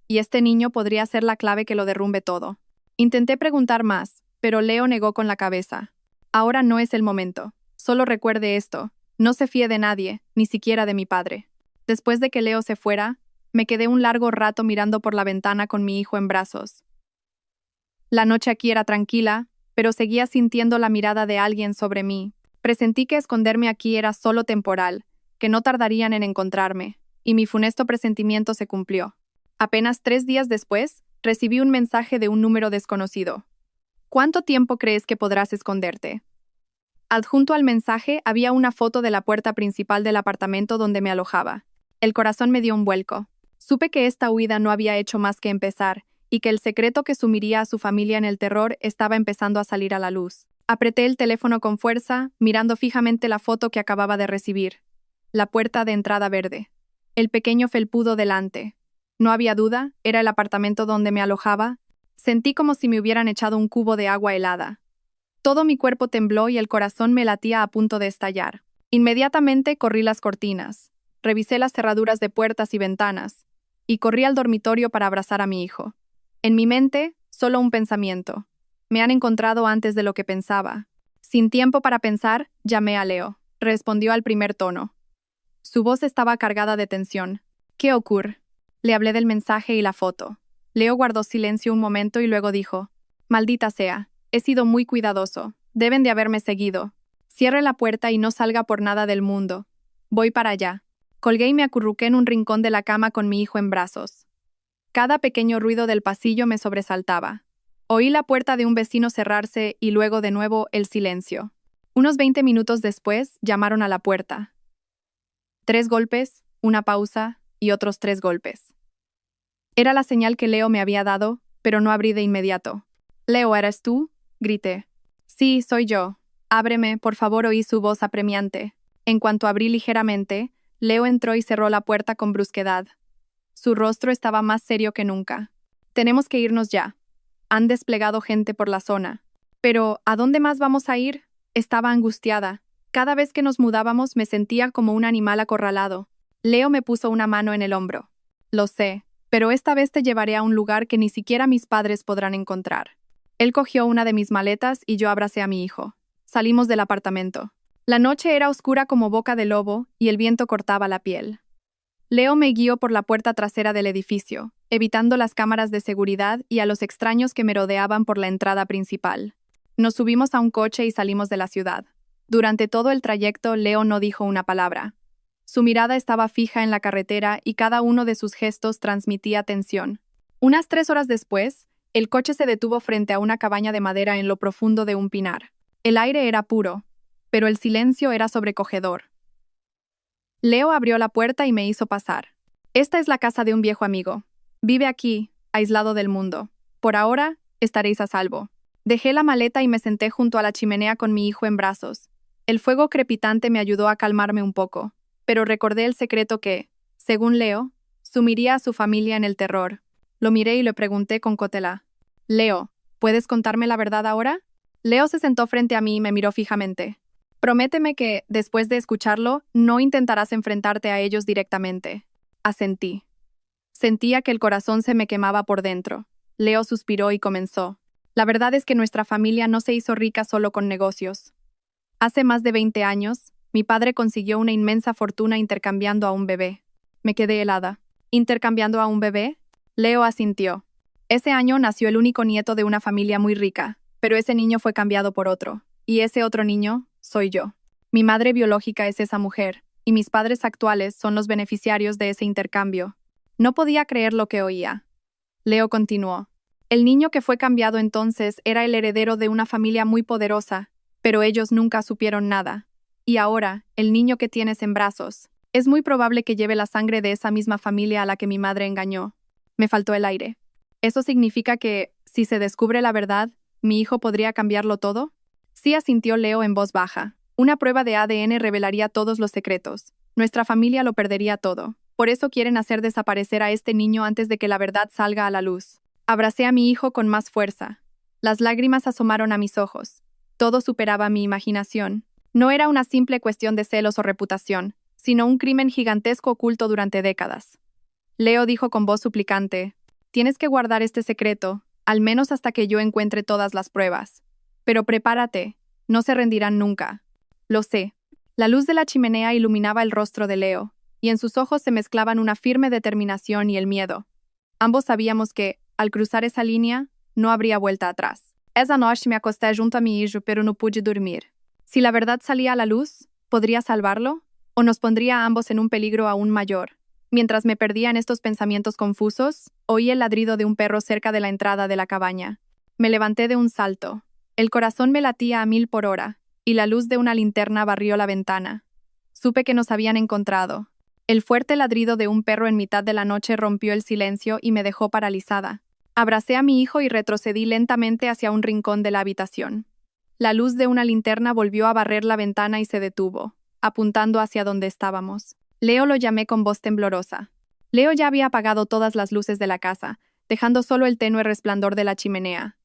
Y este niño podría ser la clave que lo derrumbe todo». Intenté preguntar más, pero Leo negó con la cabeza. «Ahora no es el momento. Solo recuerde esto. No se fíe de nadie, ni siquiera de mi padre». Después de que Leo se fuera, me quedé un largo rato mirando por la ventana con mi hijo en brazos. La noche aquí era tranquila, pero seguía sintiendo la mirada de alguien sobre mí. Presentí que esconderme aquí era solo temporal, que no tardarían en encontrarme, y mi funesto presentimiento se cumplió. Apenas 3 días después, recibí un mensaje de un número desconocido. ¿Cuánto tiempo crees que podrás esconderte? Adjunto al mensaje había una foto de la puerta principal del apartamento donde me alojaba. El corazón me dio un vuelco. Supe que esta huida no había hecho más que empezar, y que el secreto que sumiría a su familia en el terror estaba empezando a salir a la luz. Apreté el teléfono con fuerza, mirando fijamente la foto que acababa de recibir. La puerta de entrada verde. El pequeño felpudo delante. No había duda, era el apartamento donde me alojaba. Sentí como si me hubieran echado un cubo de agua helada. Todo mi cuerpo tembló y el corazón me latía a punto de estallar. Inmediatamente corrí las cortinas, revisé las cerraduras de puertas y ventanas, y corrí al dormitorio para abrazar a mi hijo. En mi mente, solo un pensamiento. Me han encontrado antes de lo que pensaba. Sin tiempo para pensar, llamé a Leo. Respondió al primer tono. Su voz estaba cargada de tensión. ¿Qué ocurre? Le hablé del mensaje y la foto. Leo guardó silencio un momento y luego dijo: Maldita sea, he sido muy cuidadoso. Deben de haberme seguido. Cierre la puerta y no salga por nada del mundo. Voy para allá. Colgué y me acurruqué en un rincón de la cama con mi hijo en brazos. Cada pequeño ruido del pasillo me sobresaltaba. Oí la puerta de un vecino cerrarse y luego de nuevo el silencio. Unos 20 minutos después, llamaron a la puerta. 3 golpes, una pausa y otros 3 golpes. Era la señal que Leo me había dado, pero no abrí de inmediato. «Leo, ¿eres tú?», grité. «Sí, soy yo. Ábreme, por favor», oí su voz apremiante. En cuanto abrí ligeramente, Leo entró y cerró la puerta con brusquedad. Su rostro estaba más serio que nunca. «Tenemos que irnos ya. Han desplegado gente por la zona». «Pero, ¿a dónde más vamos a ir?», estaba angustiada. Cada vez que nos mudábamos me sentía como un animal acorralado. Leo me puso una mano en el hombro. «Lo sé, pero esta vez te llevaré a un lugar que ni siquiera mis padres podrán encontrar». Él cogió una de mis maletas y yo abracé a mi hijo. Salimos del apartamento. La noche era oscura como boca de lobo y el viento cortaba la piel. Leo me guió por la puerta trasera del edificio, evitando las cámaras de seguridad y a los extraños que me rodeaban por la entrada principal. Nos subimos a un coche y salimos de la ciudad. Durante todo el trayecto, Leo no dijo una palabra. Su mirada estaba fija en la carretera y cada uno de sus gestos transmitía tensión. Unas 3 horas después, el coche se detuvo frente a una cabaña de madera en lo profundo de un pinar. El aire era puro, pero el silencio era sobrecogedor. Leo abrió la puerta y me hizo pasar. «Esta es la casa de un viejo amigo. Vive aquí, aislado del mundo. Por ahora, estaréis a salvo». Dejé la maleta y me senté junto a la chimenea con mi hijo en brazos. El fuego crepitante me ayudó a calmarme un poco, pero recordé el secreto que, según Leo, sumiría a su familia en el terror. Lo miré y le pregunté con cautela: «Leo, ¿puedes contarme la verdad ahora?». Leo se sentó frente a mí y me miró fijamente. «Prométeme que, después de escucharlo, no intentarás enfrentarte a ellos directamente». Asentí. Sentía que el corazón se me quemaba por dentro. Leo suspiró y comenzó: «La verdad es que nuestra familia no se hizo rica solo con negocios. Hace más de 20 años, mi padre consiguió una inmensa fortuna intercambiando a un bebé». Me quedé helada. «¿Intercambiando a un bebé?». Leo asintió. «Ese año nació el único nieto de una familia muy rica, pero ese niño fue cambiado por otro. Y ese otro niño soy yo. Mi madre biológica es esa mujer, y mis padres actuales son los beneficiarios de ese intercambio». No podía creer lo que oía. Leo continuó: «El niño que fue cambiado entonces era el heredero de una familia muy poderosa, pero ellos nunca supieron nada. Y ahora, el niño que tienes en brazos, es muy probable que lleve la sangre de esa misma familia a la que mi madre engañó». Me faltó el aire. ¿Eso significa que, si se descubre la verdad, mi hijo podría cambiarlo todo? Sí, asintió Leo en voz baja. Una prueba de ADN revelaría todos los secretos. Nuestra familia lo perdería todo. Por eso quieren hacer desaparecer a este niño antes de que la verdad salga a la luz. Abracé a mi hijo con más fuerza. Las lágrimas asomaron a mis ojos. Todo superaba mi imaginación. No era una simple cuestión de celos o reputación, sino un crimen gigantesco oculto durante décadas. Leo dijo con voz suplicante: «Tienes que guardar este secreto, al menos hasta que yo encuentre todas las pruebas. Pero prepárate, no se rendirán nunca». Lo sé. La luz de la chimenea iluminaba el rostro de Leo, y en sus ojos se mezclaban una firme determinación y el miedo. Ambos sabíamos que, al cruzar esa línea, no habría vuelta atrás. Esa noche me acosté junto a mi hijo, pero no pude dormir. Si la verdad salía a la luz, ¿podría salvarlo? o nos pondría a ambos en un peligro aún mayor. Mientras me perdía en estos pensamientos confusos, oí el ladrido de un perro cerca de la entrada de la cabaña. Me levanté de un salto. El corazón me latía a 1000 por hora, y la luz de una linterna barrió la ventana. Supe que nos habían encontrado. El fuerte ladrido de un perro en mitad de la noche rompió el silencio y me dejó paralizada. Abracé a mi hijo y retrocedí lentamente hacia un rincón de la habitación. La luz de una linterna volvió a barrer la ventana y se detuvo, apuntando hacia donde estábamos. Leo, lo llamé con voz temblorosa. Leo ya había apagado todas las luces de la casa, dejando solo el tenue resplandor de la chimenea.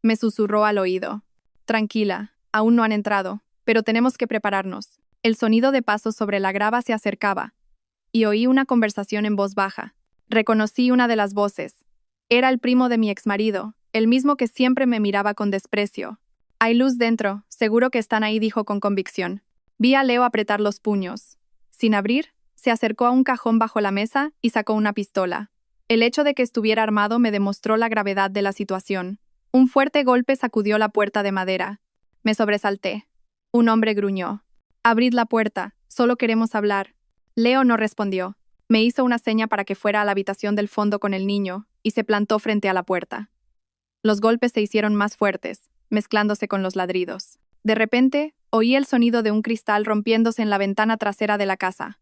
Me susurró al oído. Tranquila, aún no han entrado, pero tenemos que prepararnos. El sonido de pasos sobre la grava se acercaba, y oí una conversación en voz baja. Reconocí una de las voces. Era el primo de mi exmarido, el mismo que siempre me miraba con desprecio. Hay luz dentro, seguro que están ahí, dijo con convicción. Vi a Leo apretar los puños. Sin abrir, se acercó a un cajón bajo la mesa y sacó una pistola. El hecho de que estuviera armado me demostró la gravedad de la situación. Un fuerte golpe sacudió la puerta de madera. Me sobresalté. Un hombre gruñó. Abrid la puerta, solo queremos hablar. Leo no respondió. Me hizo una seña para que fuera a la habitación del fondo con el niño y se plantó frente a la puerta. Los golpes se hicieron más fuertes, mezclándose con los ladridos. De repente, oí el sonido de un cristal rompiéndose en la ventana trasera de la casa.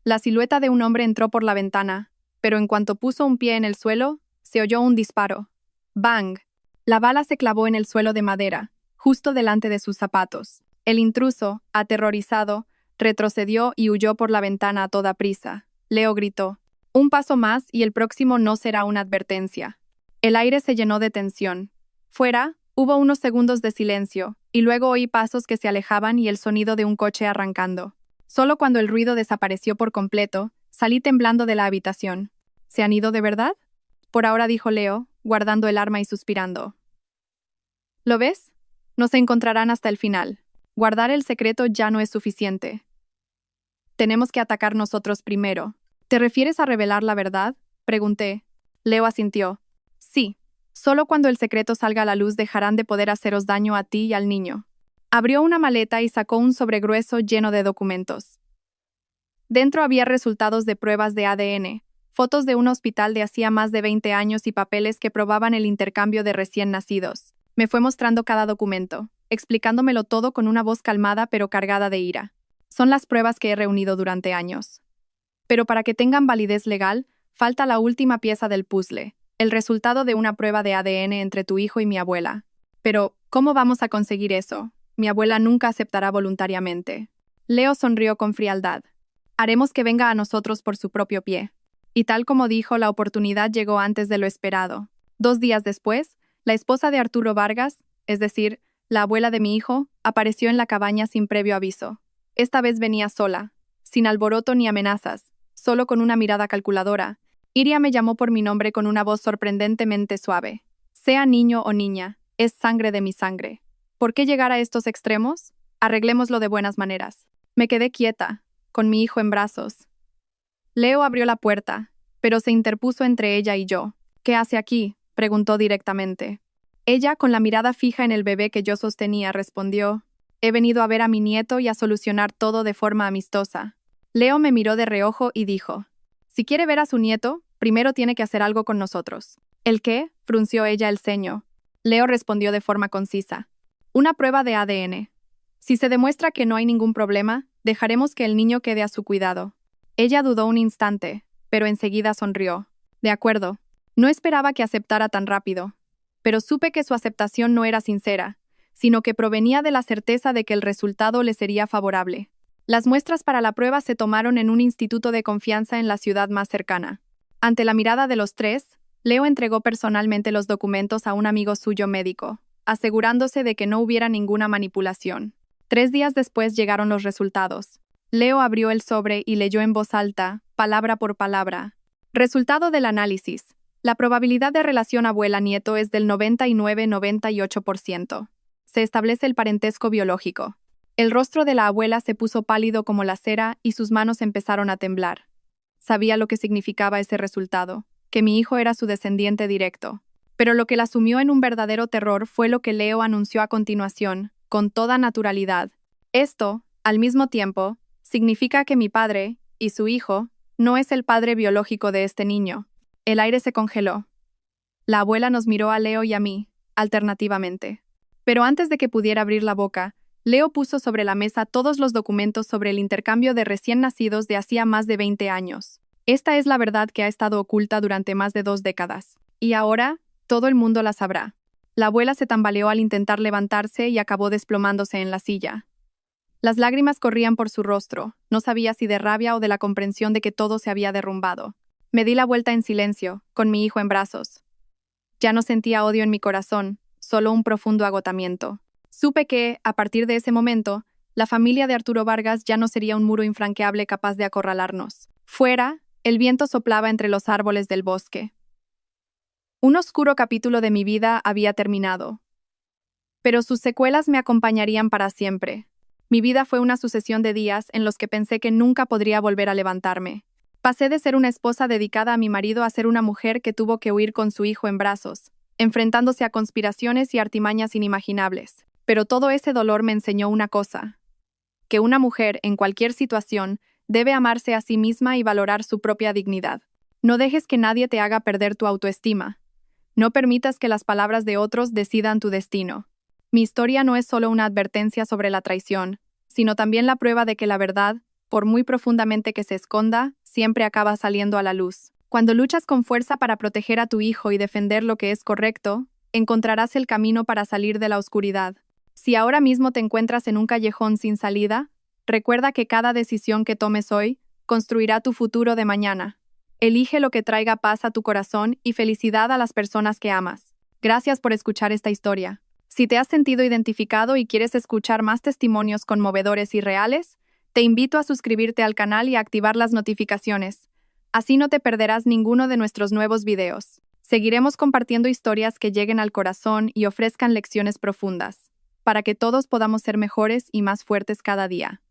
La silueta de un hombre entró por la ventana, pero en cuanto puso un pie en el suelo, se oyó un disparo. ¡Bang! La bala se clavó en el suelo de madera, justo delante de sus zapatos. El intruso, aterrorizado, retrocedió y huyó por la ventana a toda prisa. Leo gritó. Un paso más y el próximo no será una advertencia. El aire se llenó de tensión. Fuera, hubo unos segundos de silencio, y luego oí pasos que se alejaban y el sonido de un coche arrancando. Solo cuando el ruido desapareció por completo, salí temblando de la habitación. ¿Se han ido de verdad? Por ahora, dijo Leo, guardando el arma y suspirando. ¿Lo ves? Nos encontrarán hasta el final. Guardar el secreto ya no es suficiente. Tenemos que atacar nosotros primero. ¿Te refieres a revelar la verdad? Pregunté. Leo asintió. Sí. Solo cuando el secreto salga a la luz dejarán de poder haceros daño a ti y al niño. Abrió una maleta y sacó un sobre grueso lleno de documentos. Dentro había resultados de pruebas de ADN, fotos de un hospital de hacía más de 20 años y papeles que probaban el intercambio de recién nacidos. Me fue mostrando cada documento, explicándomelo todo con una voz calmada pero cargada de ira. Son las pruebas que he reunido durante años. Pero para que tengan validez legal, falta la última pieza del puzzle, el resultado de una prueba de ADN entre tu hijo y mi abuela. Pero, ¿cómo vamos a conseguir eso? Mi abuela nunca aceptará voluntariamente. Leo sonrió con frialdad. Haremos que venga a nosotros por su propio pie. Y tal como dijo, la oportunidad llegó antes de lo esperado. 2 días después, la esposa de Arturo Vargas, es decir, la abuela de mi hijo, apareció en la cabaña sin previo aviso. Esta vez venía sola, sin alboroto ni amenazas, solo con una mirada calculadora. Iria me llamó por mi nombre con una voz sorprendentemente suave. Sea niño o niña, es sangre de mi sangre. ¿Por qué llegar a estos extremos? Arreglémoslo de buenas maneras. Me quedé quieta, con mi hijo en brazos. Leo abrió la puerta, pero se interpuso entre ella y yo. ¿Qué hace aquí?, preguntó directamente. Ella, con la mirada fija en el bebé que yo sostenía, respondió: he venido a ver a mi nieto y a solucionar todo de forma amistosa. Leo me miró de reojo y dijo: si quiere ver a su nieto, primero tiene que hacer algo con nosotros. ¿El qué?, frunció ella el ceño. Leo respondió de forma concisa: una prueba de ADN. Si se demuestra que no hay ningún problema, dejaremos que el niño quede a su cuidado. Ella dudó un instante, pero enseguida sonrió. De acuerdo. No esperaba que aceptara tan rápido, pero supe que su aceptación no era sincera, sino que provenía de la certeza de que el resultado le sería favorable. Las muestras para la prueba se tomaron en un instituto de confianza en la ciudad más cercana. Ante la mirada de los tres, Leo entregó personalmente los documentos a un amigo suyo médico, asegurándose de que no hubiera ninguna manipulación. 3 días después llegaron los resultados. Leo abrió el sobre y leyó en voz alta, palabra por palabra. Resultado del análisis. La probabilidad de relación abuela-nieto es del 99-98%. Se establece el parentesco biológico. El rostro de la abuela se puso pálido como la cera y sus manos empezaron a temblar. Sabía lo que significaba ese resultado, que mi hijo era su descendiente directo. Pero lo que la sumió en un verdadero terror fue lo que Leo anunció a continuación, con toda naturalidad. Esto, al mismo tiempo, significa que mi padre, y su hijo, no es el padre biológico de este niño. El aire se congeló. La abuela nos miró a Leo y a mí, alternativamente. Pero antes de que pudiera abrir la boca, Leo puso sobre la mesa todos los documentos sobre el intercambio de recién nacidos de hacía más de 20 años. Esta es la verdad que ha estado oculta durante más de 2 décadas. Y ahora, todo el mundo la sabrá. La abuela se tambaleó al intentar levantarse y acabó desplomándose en la silla. Las lágrimas corrían por su rostro, no sabía si de rabia o de la comprensión de que todo se había derrumbado. Me di la vuelta en silencio, con mi hijo en brazos. Ya no sentía odio en mi corazón, solo un profundo agotamiento. Supe que, a partir de ese momento, la familia de Arturo Vargas ya no sería un muro infranqueable capaz de acorralarnos. Fuera, el viento soplaba entre los árboles del bosque. Un oscuro capítulo de mi vida había terminado. Pero sus secuelas me acompañarían para siempre. Mi vida fue una sucesión de días en los que pensé que nunca podría volver a levantarme. Pasé de ser una esposa dedicada a mi marido a ser una mujer que tuvo que huir con su hijo en brazos, enfrentándose a conspiraciones y artimañas inimaginables. Pero todo ese dolor me enseñó una cosa: que una mujer, en cualquier situación, debe amarse a sí misma y valorar su propia dignidad. No dejes que nadie te haga perder tu autoestima. No permitas que las palabras de otros decidan tu destino. Mi historia no es solo una advertencia sobre la traición, sino también la prueba de que la verdad, por muy profundamente que se esconda, siempre acaba saliendo a la luz. Cuando luchas con fuerza para proteger a tu hijo y defender lo que es correcto, encontrarás el camino para salir de la oscuridad. Si ahora mismo te encuentras en un callejón sin salida, recuerda que cada decisión que tomes hoy construirá tu futuro de mañana. Elige lo que traiga paz a tu corazón y felicidad a las personas que amas. Gracias por escuchar esta historia. Si te has sentido identificado y quieres escuchar más testimonios conmovedores y reales, te invito a suscribirte al canal y a activar las notificaciones. Así no te perderás ninguno de nuestros nuevos videos. Seguiremos compartiendo historias que lleguen al corazón y ofrezcan lecciones profundas, para que todos podamos ser mejores y más fuertes cada día.